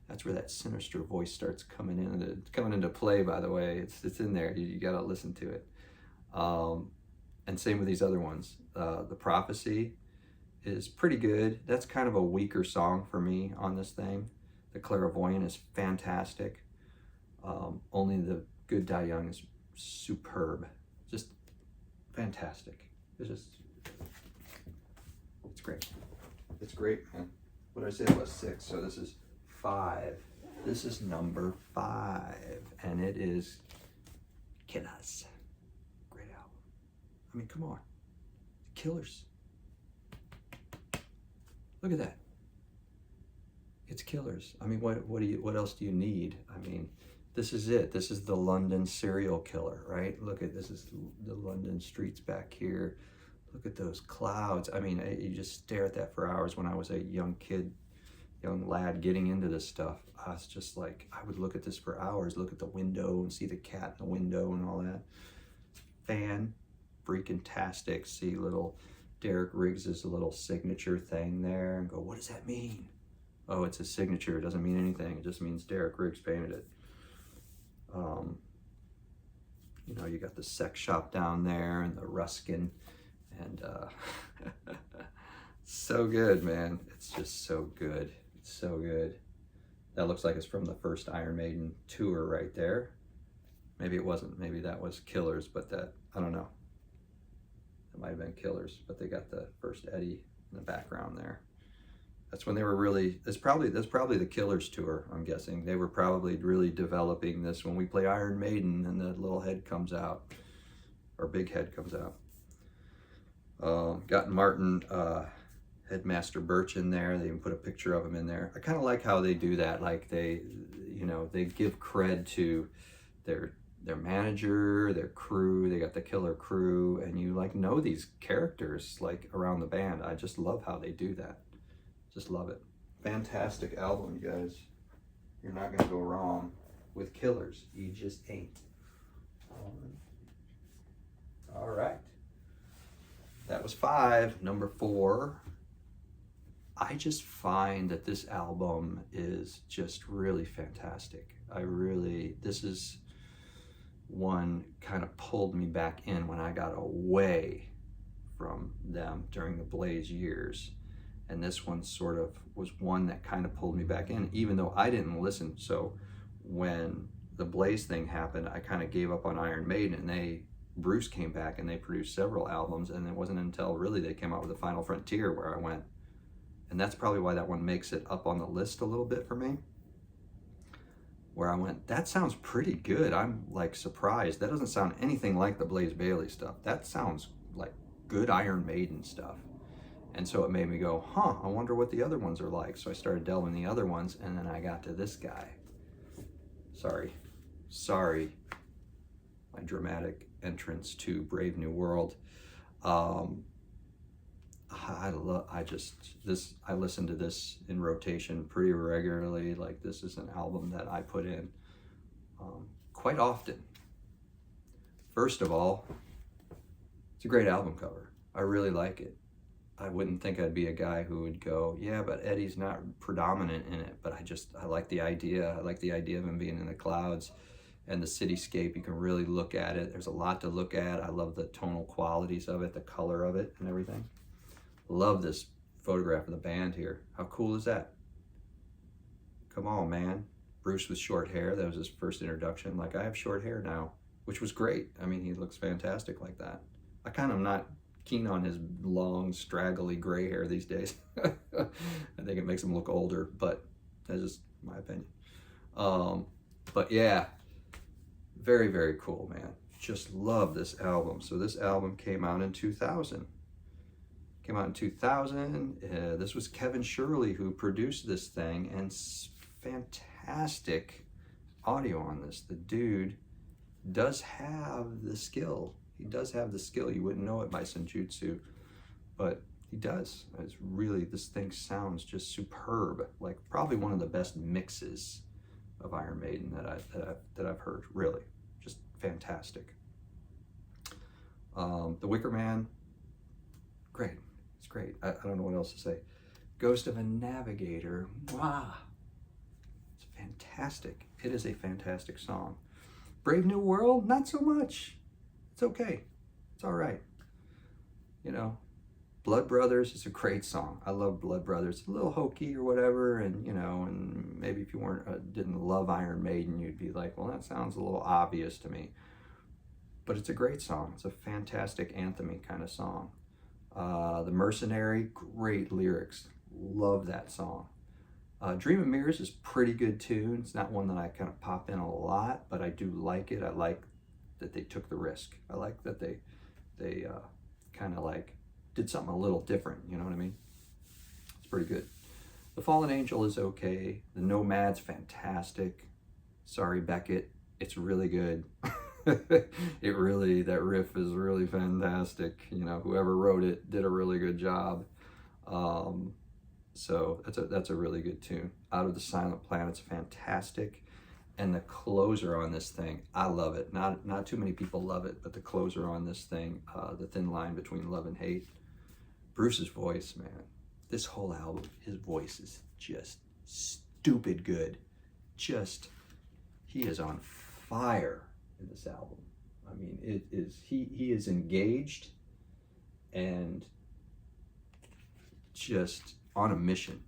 Speaker 1: That's where that sinister voice starts coming into play, by the way. It's in there. You got to listen to it. And same with these other ones. The Prophecy is pretty good. That's kind of a weaker song for me on this thing. The Clairvoyant is fantastic. Only the Good Die Young is superb. Just fantastic. It's great. It's great, man. What did I say? It was 6, so this is 5. This is number 5, and it is Killers. Great album. I mean, come on. Killers. Look at that. It's Killers. I mean, what else do you need? I mean, this is it. This is the London serial killer, right? Look at, this is the London streets back here. Look at those clouds. I mean, you just stare at that for hours. When I was a young kid, young lad getting into this stuff, I was just like, I would look at this for hours, look at the window and see the cat in the window and all that. Fan freaking tastic. See little Derek Riggs's little signature thing there and go, what does that mean? Oh, it's a signature. It doesn't mean anything. It just means Derek Riggs painted it. You know, you got the sex shop down there and the Ruskin, and so good, man. It's just so good. It's so good. That looks like it's from the first Iron Maiden tour right there. Maybe it wasn't. Maybe that was Killers, but that, I don't know. It might have been Killers, but they got the first Eddie in the background there. That's when they were really, that's probably the Killers tour, I'm guessing. They were probably really developing this when we play Iron Maiden and the little head comes out, or big head comes out. Got Martin, Headmaster Birch in there. They even put a picture of him in there. I kind of like how they do that. Like they, you know, they give cred to their manager, their crew. They got the killer crew, and you like know these characters like around the band. I just love how they do that. Just love it. Fantastic album, you guys. You're not gonna go wrong with Killers. You just ain't. All right. That was 5. Number 4. I just find that this album is just really fantastic. This is one kind of pulled me back in when I got away from them during the Blaze years. And this one sort of was one that kind of pulled me back in, even though I didn't listen. So when the Blaze thing happened, I kind of gave up on Iron Maiden, and Bruce came back and they produced several albums, and it wasn't until really they came out with The Final Frontier where I went, and that's probably why that one makes it up on the list a little bit for me, where I went, that sounds pretty good. I'm like surprised. That doesn't sound anything like the Blaze Bayley stuff. That sounds like good Iron Maiden stuff. And so it made me go, huh, I wonder what the other ones are like. So I started delving the other ones, and then I got to this guy. Sorry, my dramatic entrance to Brave New World. I listen to this in rotation pretty regularly. Like, this is an album that I put in quite often. First of all, it's a great album cover. I really like it. I wouldn't think I'd be a guy who would go, yeah, but Eddie's not predominant in it. But I like the idea. I like the idea of him being in the clouds and the cityscape. You can really look at it. There's a lot to look at. I love the tonal qualities of it, the color of it, and everything. Love this photograph of the band here. How cool is that? Come on, man. Bruce with short hair. That was his first introduction. Like, I have short hair now, which was great. I mean, he looks fantastic like that. I kind of not keen on his long, straggly gray hair these days. I think it makes him look older, but that's just my opinion. But yeah, very, very cool, man. Just love this album. So this album came out in 2000. This was Kevin Shirley who produced this thing, and fantastic audio on this. The dude does have the skill. He does have the skill. You wouldn't know it by Senjutsu, but he does. It's really, this thing sounds just superb. Like probably one of the best mixes of Iron Maiden that I've heard. Really, just fantastic. The Wicker Man, great. It's great. I don't know what else to say. Ghost of a Navigator, wow. It's fantastic. It is a fantastic song. Brave New World, not so much. It's okay. It's all right. You know, Blood Brothers is a great song. I love Blood Brothers. It's a little hokey or whatever, and you know, and maybe if you didn't love Iron Maiden, you'd be like, well, that sounds a little obvious to me. But it's a great song. It's a fantastic anthem-y kind of song. The Mercenary, great lyrics. Love that song. Dream of Mirrors is pretty good tune. It's not one that I kind of pop in a lot, but I do like it. I like that they took the risk. I like that they kind of like did something a little different. You know what I mean? It's pretty good. The Fallen Angel is okay. The Nomad's fantastic. Sorry, Beckett. It's really good. It really, that riff is really fantastic. You know, whoever wrote it did a really good job. Um, so that's a really good tune. Out of the Silent Planet's fantastic. And the closer on this thing, I love it. Not too many people love it, but the closer on this thing, The Thin Line Between Love and Hate. Bruce's voice, man. This whole album, his voice is just stupid good. He is on fire in this album. I mean, he is engaged and just on a mission.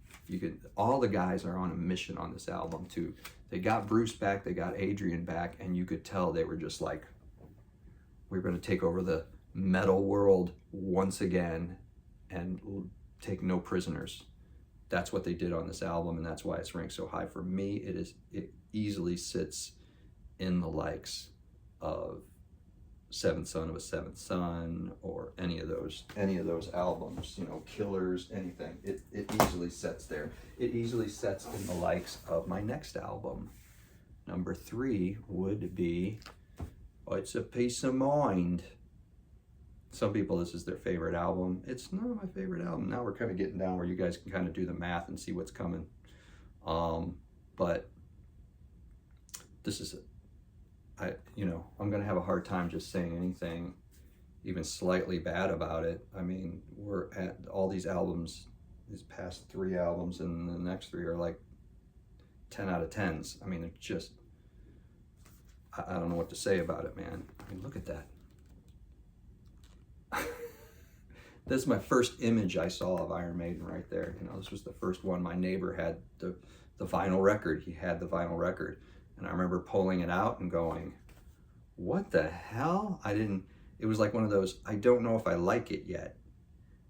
Speaker 1: All the guys are on a mission on this album too. They got Bruce back, they got Adrian back, and you could tell they were just like, we're going to take over the metal world once again and take no prisoners. That's what they did on this album, and that's why it's ranked so high. For me, it easily sits in the likes of Seventh Son of a Seventh Son, or any of those albums, you know, Killers, anything. It easily sets there. It easily sets in the likes of my next album. Number 3 would be It's a Peace of Mind. Some people, this is their favorite album. It's not my favorite album. Now we're kind of getting down where you guys can kind of do the math and see what's coming. But this is, I'm going to have a hard time just saying anything even slightly bad about it. I mean, we're at all these albums, these past 3 albums, and the next 3 are like 10 out of 10s. I mean, they're just, I don't know what to say about it, man. I mean, look at that. This is my first image I saw of Iron Maiden right there. You know, this was the first one. My neighbor had the vinyl record. He had the vinyl record. And I remember pulling it out and going, what the hell? It was like one of those, I don't know if I like it yet.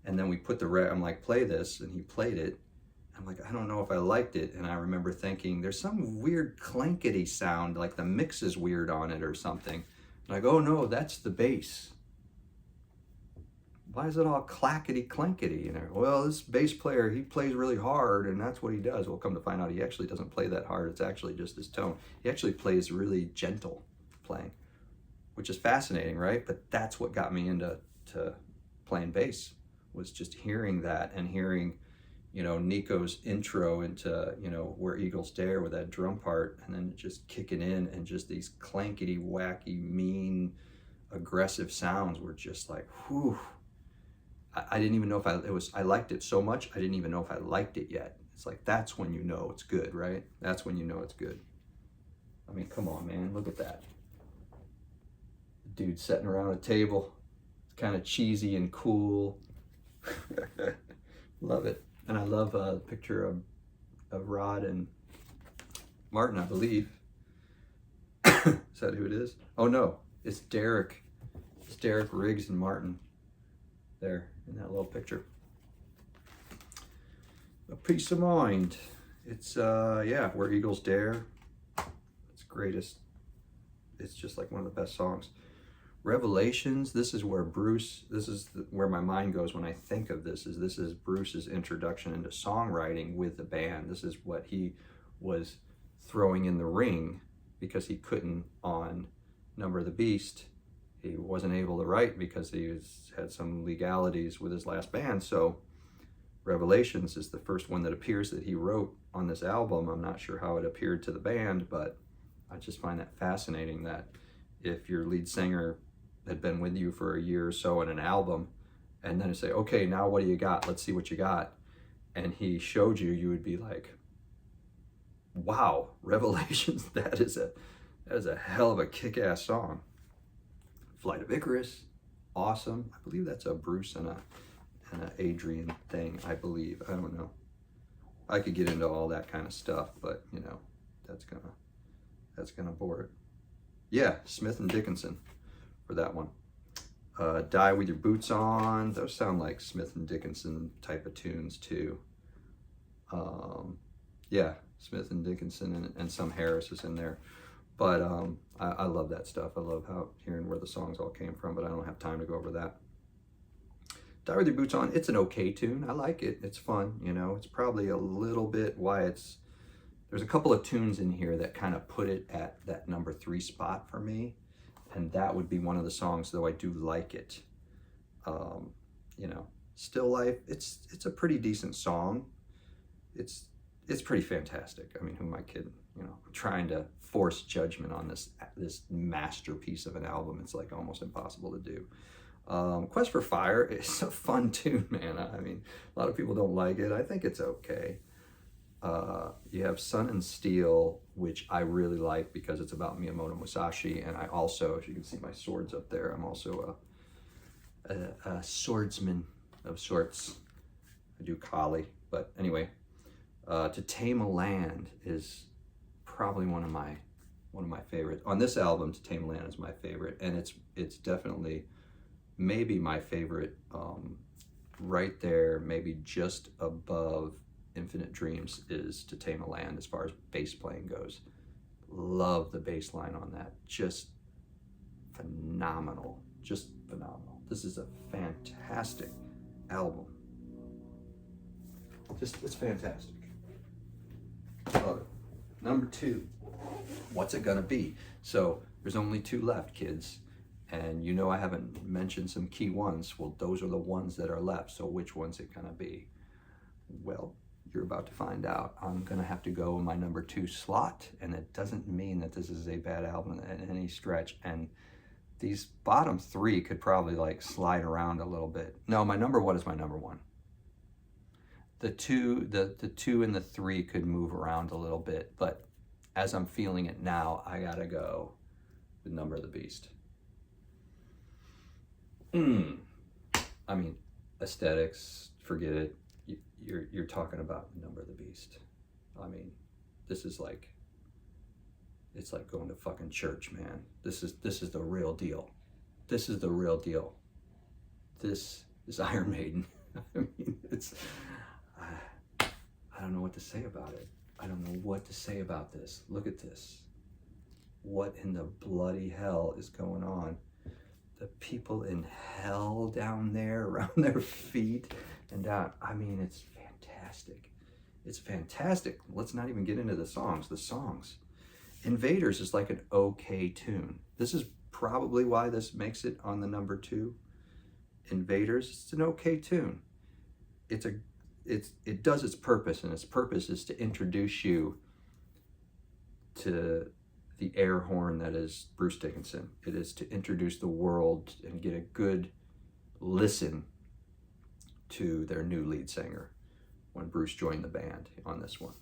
Speaker 1: And then we put I'm like, play this. And he played it. I'm like, I don't know if I liked it. And I remember thinking, there's some weird clankety sound, like the mix is weird on it or something. Like, oh no, that's the bass. Why is it all clackety clankety? You know, well, this bass player, he plays really hard, and that's what he does. Well, come to find out, he actually doesn't play that hard. It's actually just his tone. He actually plays really gentle playing, which is fascinating, right? But that's what got me into playing bass, was just hearing that and hearing, you know, Nico's intro into, you know, Where Eagles Dare with that drum part, and then just kicking in, and just these clankety, wacky, mean, aggressive sounds were just like, whew. I didn't even know if I liked it so much, I didn't even know if I liked it yet. It's like, that's when you know it's good, right? That's when you know it's good. I mean, come on, man, look at that. Dude sitting around a table, it's kind of cheesy and cool. Love it. And I love the picture of Rod and Martin, I believe. Is that who it is? Oh no, it's Derek. It's Derek Riggs and Martin there in that little picture. A Peace of Mind. It's Where Eagles Dare. It's greatest. It's just like one of the best songs. Revelations. This is where where my mind goes when I think of this. This is Bruce's introduction into songwriting with the band. This is what he was throwing in the ring, because he couldn't on Number of the Beast. He wasn't able to write because he had some legalities with his last band. So Revelations is the first one that appears that he wrote on this album. I'm not sure how it appeared to the band, but I just find that fascinating, that if your lead singer had been with you for a year or so in an album, and then you say, okay, now what do you got? Let's see what you got. And he showed you, you would be like, wow, Revelations, that is a hell of a kick-ass song. Flight of Icarus, awesome. I believe that's a Bruce and a Adrian thing, I believe. I don't know. I could get into all that kind of stuff, but you know, that's gonna bore it. Yeah, Smith and Dickinson for that one. Die With Your Boots On. Those sound like Smith and Dickinson type of tunes too. Yeah, Smith and Dickinson and some Harris is in there. But I love that stuff. I love hearing where the songs all came from, but I don't have time to go over that. Die With Your Boots On, it's an okay tune. I like it. It's fun, you know. It's probably a little bit why it's... There's a couple of tunes in here that kind of put it at that number 3 spot for me. And that would be one of the songs, though I do like it. You know, Still Life, it's a pretty decent song. It's pretty fantastic. I mean, who am I kidding? You know, I'm trying to force judgment on this masterpiece of an album. It's like almost impossible to do. Quest for Fire is a fun tune, man. I mean, a lot of people don't like it. I think it's okay. You have Sun and Steel, which I really like because it's about Miyamoto Musashi, and I also, as you can see my swords up there, I'm also a swordsman of sorts. I do Kali, but anyway, To Tame a Land is probably one of my favorite. On this album, To Tame a Land is my favorite, and it's definitely maybe my favorite, right there, maybe just above Infinite Dreams is To Tame a Land as far as bass playing goes. Love the bass line on that. Just phenomenal. Just phenomenal. This is a fantastic album. It's fantastic. Love it. Number 2, What's It Gonna Be? So there's only 2 left, kids. And you know I haven't mentioned some key ones. Well, those are the ones that are left. So which one's it gonna be? Well, you're about to find out. I'm gonna have to go in my number 2 slot, and it doesn't mean that this is a bad album at any stretch. And these bottom 3 could probably like slide around a little bit. No, my number 1 is my number 1. The 2 and the 3 could move around a little bit, but as I'm feeling it now, I gotta go with Number of the Beast. I mean, aesthetics, forget it. You're talking about Number of the Beast. I mean, this is like, it's like going to fucking church, man. This is the real deal. This is the real deal. This is Iron Maiden. I mean, I don't know what to say about it. I don't know what to say about this. Look at this. What in the bloody hell is going on? The people in hell down there around their feet and down. I mean, it's fantastic. It's fantastic. Let's not even get into the songs. The songs. Invaders is like an okay tune. This is probably why this makes it on the number 2. Invaders, it's an okay tune. It does its purpose, and its purpose is to introduce you to the air horn that is Bruce Dickinson. It is to introduce the world and get a good listen to their new lead singer when Bruce joined the band on this one.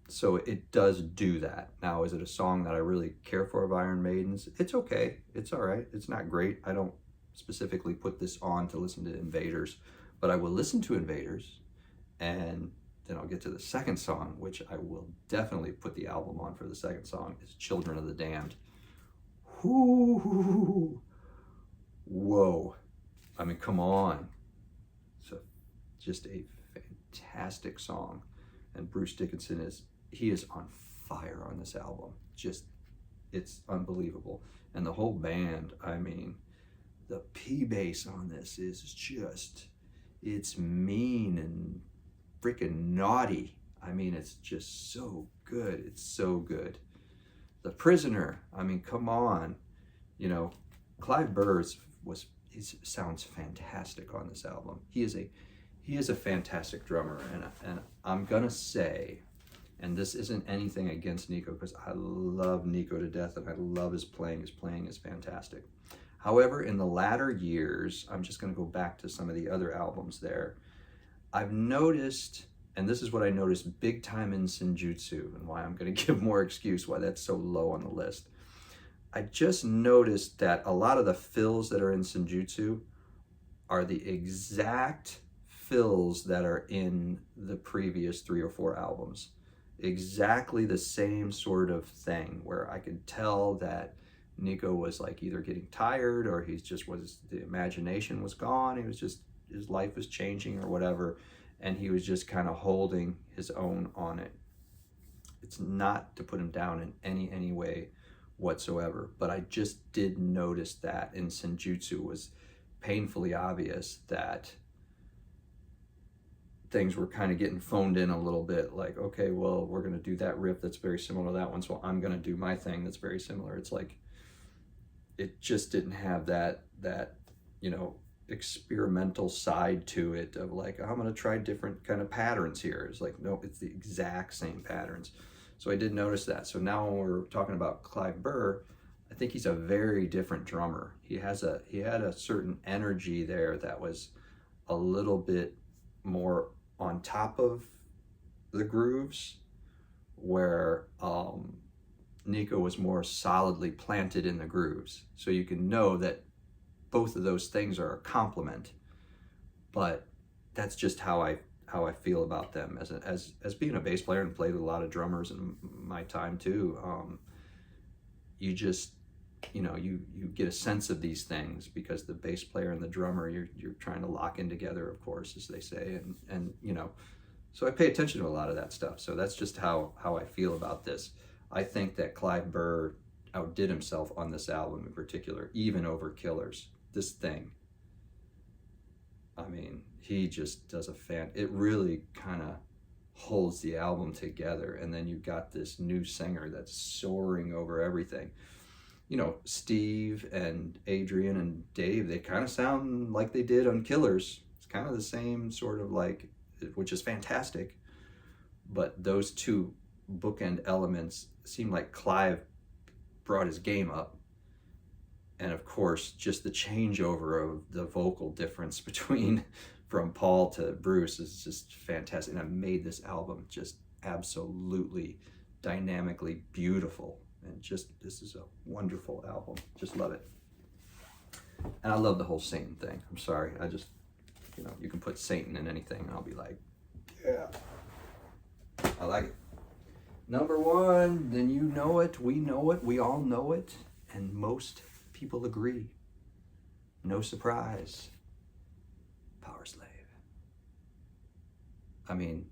Speaker 1: So it does do that. Now, is it a song that I really care for of Iron Maiden's? It's okay. It's all right. It's not great. I don't specifically put this on to listen to Invaders, but I will listen to Invaders, and then I'll get to the second song, which I will definitely put the album on for the second song, is Children of the Damned. Whoo! Whoa. I mean, come on. So just a fantastic song. And Bruce Dickinson he is on fire on this album. Just, it's unbelievable. And the whole band, I mean, the P bass on this is just, it's mean and freaking naughty. I mean, it's just so good. It's so good. The Prisoner, I mean, come on. You know, Clive Burr he sounds fantastic on this album. He is a fantastic drummer, and I'm gonna say, and this isn't anything against Nico, because I love Nico to death and I love his playing. His playing is fantastic. However, in the latter years, I'm just gonna go back to some of the other albums there. I've noticed, and this is what I noticed big time in Senjutsu, and why I'm gonna give more excuse why that's so low on the list. I just noticed that a lot of the fills that are in Senjutsu are the exact fills that are in the previous 3 or 4 albums. Exactly the same sort of thing, where I could tell that Nico was like either getting tired, or the imagination was gone. He was just, his life was changing or whatever, and he was just kind of holding his own on it. It's not to put him down in any way whatsoever, but I just did notice that in Senjutsu was painfully obvious that things were kind of getting phoned in a little bit, like, okay, well, we're going to do that riff that's very similar to that one, so I'm going to do my thing that's very similar. It's like, it just didn't have that you know, experimental side to it of like, I'm going to try different kind of patterns here. It's like, no, it's the exact same patterns. So I did notice that. So now when we're talking about Clive Burr, I think he's a very different drummer. He had a certain energy there that was a little bit more on top of the grooves, where Nico was more solidly planted in the grooves. So you can know that both of those things are a complement, but that's just how I feel about them as being a bass player and played with a lot of drummers in my time too. You just, you know, you get a sense of these things because the bass player and the drummer, you're trying to lock in together, of course, as they say, and you know, so I pay attention to a lot of that stuff. So that's just how I feel about this. I think that Clive Burr outdid himself on this album in particular, even over Killers. This thing, I mean, he just does it really kind of holds the album together. And then you've got this new singer that's soaring over everything. You know, Steve and Adrian and Dave, they kind of sound like they did on Killers. It's kind of the same sort of like, which is fantastic. But those two bookend elements seem like Clive brought his game up. And of course, just the changeover of the vocal difference between from Paul to Bruce is just fantastic. And it made this album just absolutely dynamically beautiful. And just, this is a wonderful album. Just love it. And I love the whole Satan thing. I'm sorry. I just, you know, you can put Satan in anything and I'll be like, yeah, I like it. Number one, then you know it, we know it, we all know it, and most people agree. No surprise. Power Slave. I mean,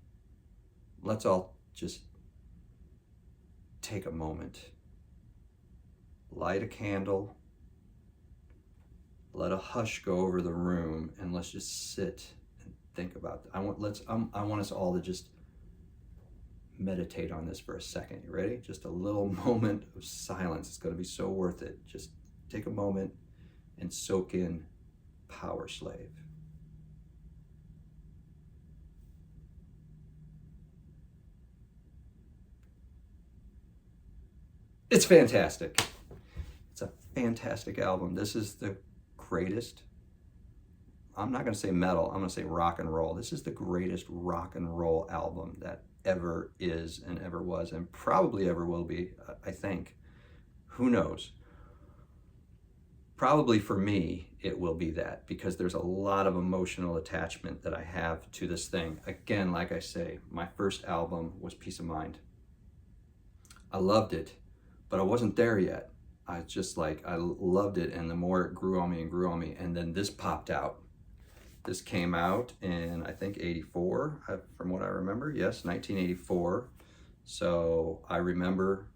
Speaker 1: let's all just take a moment. Light a candle. Let a hush go over the room, and let's just sit and think about that. I want us all to just meditate on this for a second. You ready? Just a little moment of silence. It's going to be so worth it. Just take a moment and soak in Power Slave. It's fantastic. It's a fantastic album. This is the greatest, I'm not going to say metal, I'm going to say rock and roll. This is the greatest rock and roll album that ever is and ever was and probably ever will be, I think. Who knows? Probably for me, it will be that, because there's a lot of emotional attachment that I have to this thing. Again, like I say, my first album was Peace of Mind. I loved it, but I wasn't there yet. I just like, I loved it, and the more it grew on me and grew on me, and then this popped out. This came out in, I think, 84, from what I remember. Yes, 1984. So I remember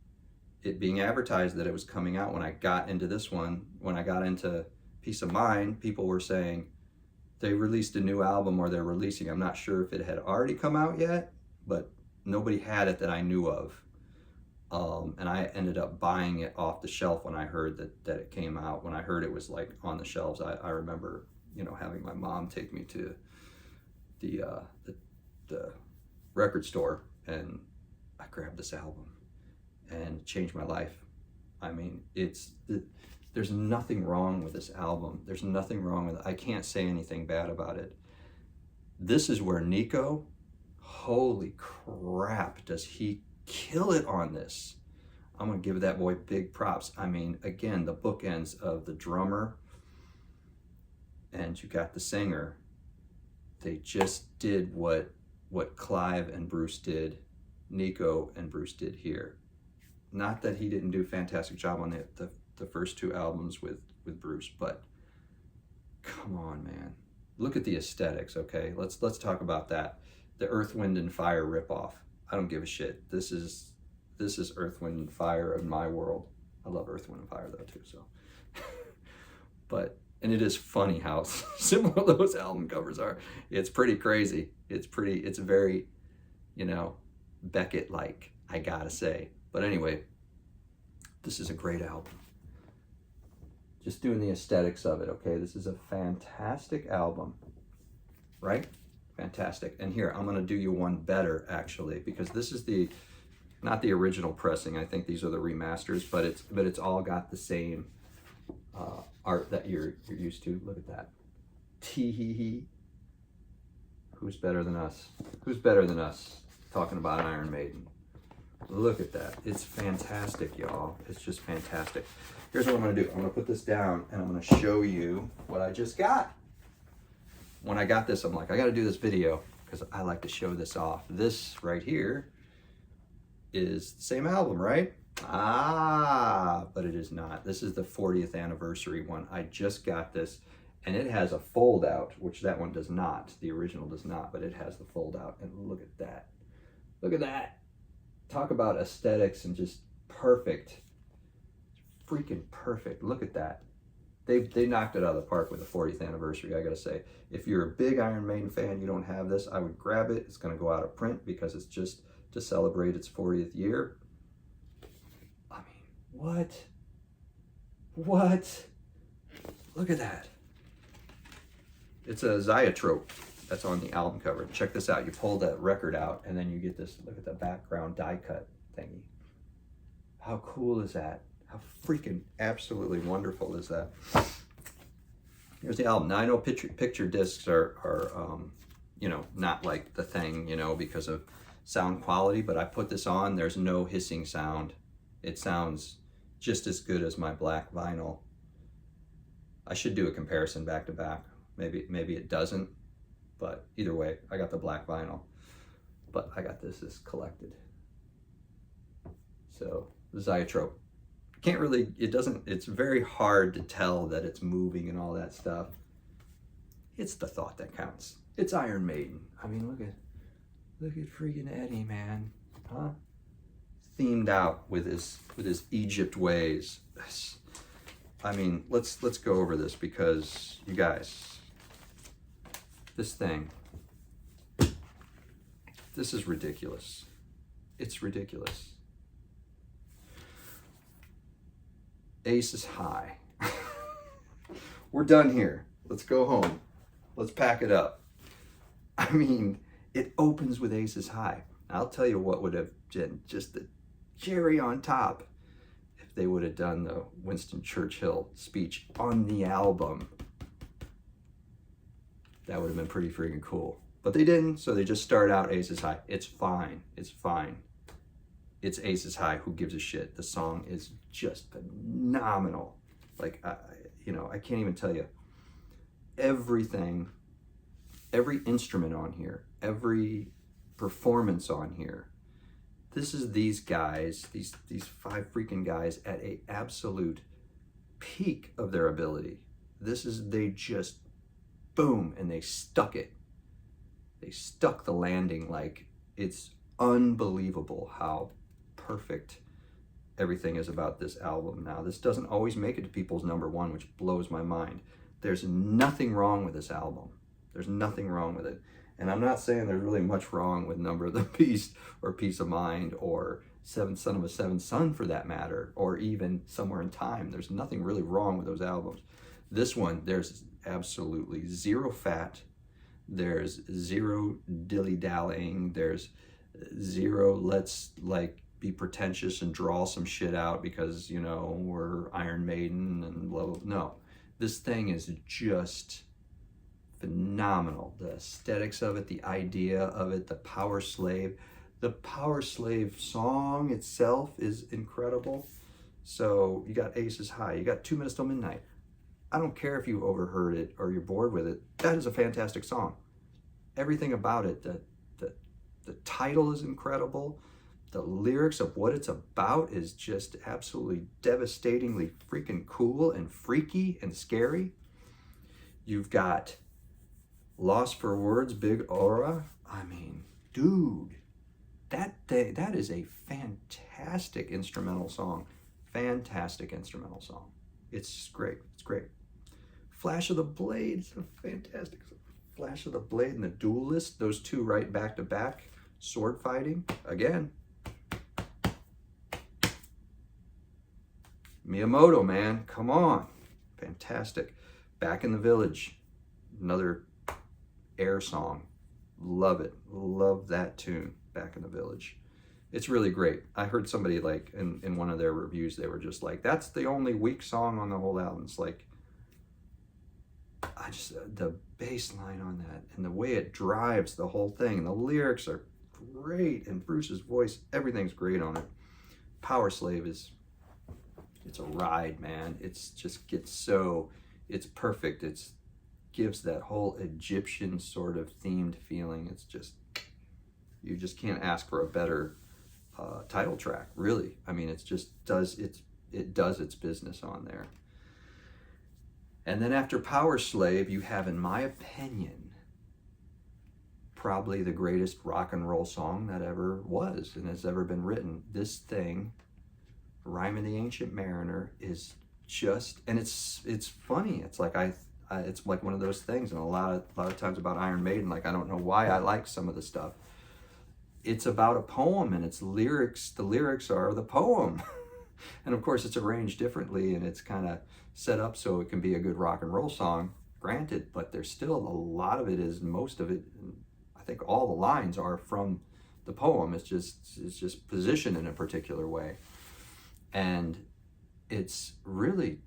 Speaker 1: it being advertised that it was coming out when I got into this one. When I got into Peace of Mind, people were saying they released a new album, or they're releasing. I'm not sure if it had already come out yet, but nobody had it that I knew of. And I ended up buying it off the shelf when I heard that it came out. When I heard it was like on the shelves, I remember, you know, having my mom take me to the record store, and I grabbed this album and it changed my life. I mean, there's nothing wrong with this album. There's nothing wrong with it. I can't say anything bad about it. This is where Nico, holy crap, does he kill it on this. I'm gonna give that boy big props. I mean, again, the bookends of the drummer and you got the singer. They just did what Clive and Bruce did, Nico and Bruce did here. Not that he didn't do a fantastic job on the first two albums with Bruce, but come on, man. Look at the aesthetics, okay? Let's talk about that. The Earth, Wind, and Fire ripoff. I don't give a shit. This is Earth, Wind, and Fire in my world. I love Earth, Wind, and Fire though too, so. But And it is funny how similar those album covers are. It's pretty crazy. It's very, you know, Beckett-like, I gotta say. But anyway, this is a great album. Just doing the aesthetics of it, okay? This is a fantastic album, right? Fantastic. And here, I'm gonna do you one better, actually, because this is not the original pressing. I think these are the remasters, but it's all got the same art that you're used to. Look at that. Tee-hee-hee. Who's better than us? Who's better than us talking about Iron Maiden? Look at that. It's fantastic, y'all. It's just fantastic. Here's what I'm going to do. I'm going to put this down and I'm going to show you what I just got. When I got this, I'm like, I got to do this video because I like to show this off. This right here is the same album, right? But it is not. This is the 40th anniversary one. I just got this, and it has a fold out, which that one does not. The original does not, but it has the fold out. And look at that. Look at that. Talk about aesthetics and just perfect. Freaking perfect. Look at that. They knocked it out of the park with the 40th anniversary, I gotta say. If you're a big Iron Maiden fan, you don't have this, I would grab it. It's gonna go out of print because it's just to celebrate its 40th year. I mean, what? Look at that. It's a Zoetrope that's on the album cover. Check this out. You pull that record out and then you get this, look at the background die cut thingy. How cool is that? How freaking absolutely wonderful is that? Here's the album. Now I know picture discs are you know, not like the thing, you know, because of sound quality, but I put this on, there's no hissing sound. It sounds just as good as my black vinyl. I should do a comparison back to back. Maybe it doesn't, but either way, I got the black vinyl, but I got this as collected. So the Zoetrope. Can't really, it's very hard to tell that it's moving and all that stuff. It's the thought that counts. It's Iron Maiden. I mean, look at freaking Eddie, man. Huh? Themed out with his Egypt ways. I mean, let's go over this because you guys, this thing, this is ridiculous. It's ridiculous. Ace is high. We're done here. Let's go home. Let's pack it up. I mean, it opens with Ace is high. I'll tell you what would have been just the cherry on top if they would have done the Winston Churchill speech on the album. That would have been pretty freaking cool. But they didn't, so they just start out Ace is high. It's fine. It's fine. It's Ace is high. Who gives a shit? The song is just phenomenal. Like, you know, I can't even tell you. Everything, every instrument on here, every performance on here. This is these guys, these 5 freaking guys at a absolute peak of their ability. They just, boom, and they stuck it. They stuck the landing. Like, it's unbelievable how perfect everything is about this album. Now, this doesn't always make it to people's #1, which blows my mind. There's nothing wrong with this album. There's nothing wrong with it. And I'm not saying there's really much wrong with Number of the Beast or Peace of Mind or Seventh Son of a Seventh Son for that matter, or even Somewhere in Time. There's nothing really wrong with those albums. This one, there's absolutely zero fat. There's zero dilly-dallying. There's zero let's like be pretentious and draw some shit out because, you know, we're Iron Maiden and blah, blah. No, this thing is just phenomenal. The aesthetics of it, the idea of it, the Power Slave. The Power Slave song itself is incredible. So you got Ace is High. You got 2 Minutes Till Midnight. I don't care if you've overheard it or you're bored with it. That is a fantastic song. Everything about it, the title is incredible. The lyrics of what it's about is just absolutely devastatingly freaking cool and freaky and scary. You've got Lost for Words, Big Aura. I mean, dude, that is a fantastic instrumental song. Fantastic instrumental song. It's great. It's great. Flash of the Blade, it's a fantastic. Flash of the Blade and the Duelist, those two right back to back, sword fighting. Again, Miyamoto, man, come on. Fantastic. Back in the Village, another Air song. Love it. Love that tune, Back in the Village. It's really great. I heard somebody like in one of their reviews, they were just like, that's the only weak song on the whole album. It's like, the bass line on that and the way it drives the whole thing. And the lyrics are great, and Bruce's voice, everything's great on it. Power Slave it's a ride, man. It's just it's perfect. Gives that whole Egyptian sort of themed feeling. It's just, you just can't ask for a better title track, really. I mean, it does its business on there. And then after Power Slave, you have, in my opinion, probably the greatest rock and roll song that ever was and has ever been written. This thing, Rhyme of the Ancient Mariner, is just, and it's funny. It's like it's like one of those things, and a lot of times about Iron Maiden, like, I don't know why I like some of the stuff. It's about a poem, and its lyrics. The lyrics are the poem. And of course, it's arranged differently, and it's kind of set up so it can be a good rock and roll song, granted, but there's still a lot of it is, most of it, I think all the lines are from the poem. It's just positioned in a particular way. And it's really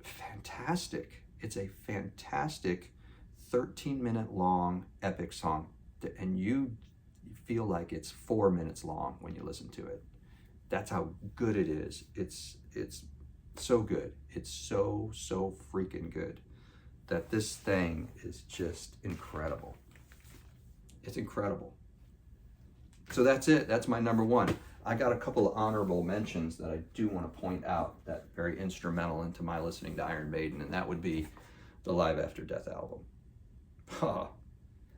Speaker 1: fantastic. It's a fantastic 13-minute long epic song, and you feel like it's 4 minutes long when you listen to it. That's how good it is. It's so good. It's so freaking good that this thing is just incredible. It's incredible. So that's it. That's my number one. I got a couple of honorable mentions that I do want to point out that very instrumental into my listening to Iron Maiden, and that would be the Live After Death album.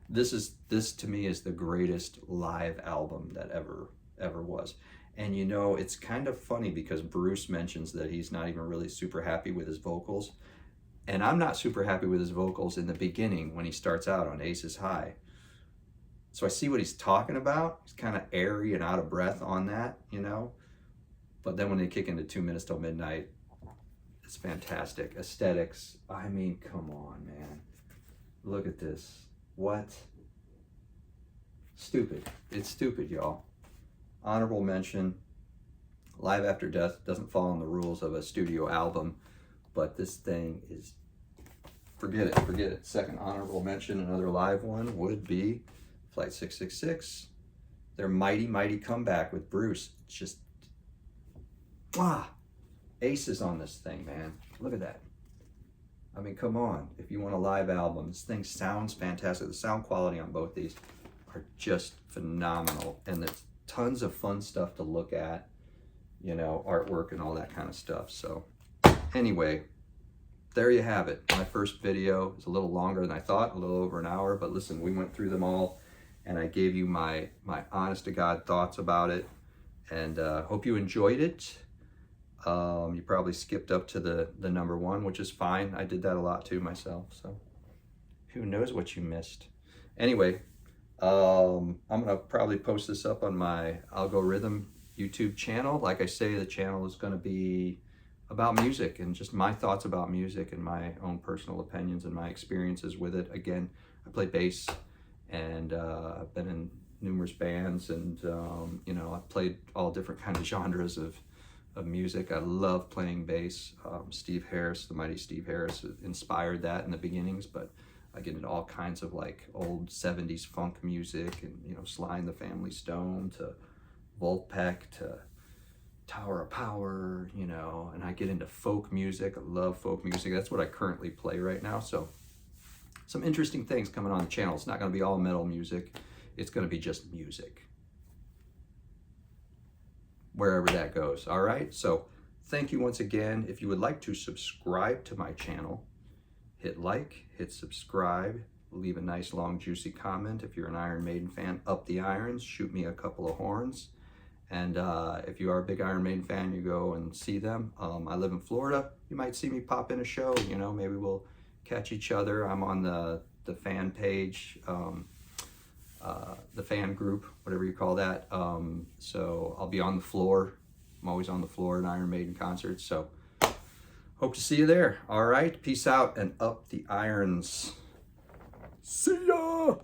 Speaker 1: This to me is the greatest live album that ever was. And you know, it's kind of funny because Bruce mentions that he's not even really super happy with his vocals. And I'm not super happy with his vocals in the beginning when he starts out on Aces High. So I see what he's talking about. He's kind of airy and out of breath on that, you know. But then when they kick into 2 Minutes Till Midnight, it's fantastic. Aesthetics, I mean, come on, man. Look at this. What? Stupid. It's stupid, y'all. Honorable mention, Live After Death doesn't follow in the rules of a studio album, but this thing is, forget it. Second honorable mention, another live one, would be Flight 666. Their mighty comeback with Bruce. It's just, aces on this thing, man. Look at that. I mean, come on. If you want a live album, this thing sounds fantastic. The sound quality on both these are just phenomenal, and it's tons of fun stuff to look at, you know, artwork and all that kind of stuff. So anyway, there you have it. My first video is a little longer than I thought, a little over an hour, but listen, we went through them all, and I gave you my honest to God thoughts about it, and hope you enjoyed it. You probably skipped up to the number one, which is fine. I did that a lot too myself, so who knows what you missed. Anyway, I'm gonna probably post this up on my Algorithm YouTube channel. Like I say, the channel is gonna be about music and just my thoughts about music and my own personal opinions and my experiences with it. Again, I play bass, and I've been in numerous bands, and you know, I've played all different kinds of genres of music. I love playing bass. Steve Harris, the mighty Steve Harris, inspired that in the beginnings, but I get into all kinds of like old 70s funk music, and you know, Sly and the Family Stone to Vulfpeck to Tower of Power, you know, and I get into folk music. I love folk music. That's what I currently play right now. So some interesting things coming on the channel. It's not going to be all metal music. It's going to be just music, wherever that goes. All right. So thank you once again. If you would like to subscribe to my channel, hit like, hit subscribe, leave a nice long juicy comment. If you're an Iron Maiden fan, up the irons, shoot me a couple of horns. And if you are a big Iron Maiden fan, you go and see them. I live in Florida. You might see me pop in a show. You know, maybe we'll catch each other. I'm on the fan page, the fan group, whatever you call that. So I'll be on the floor. I'm always on the floor at Iron Maiden concerts. So hope to see you there. All right, peace out and up the irons. See ya!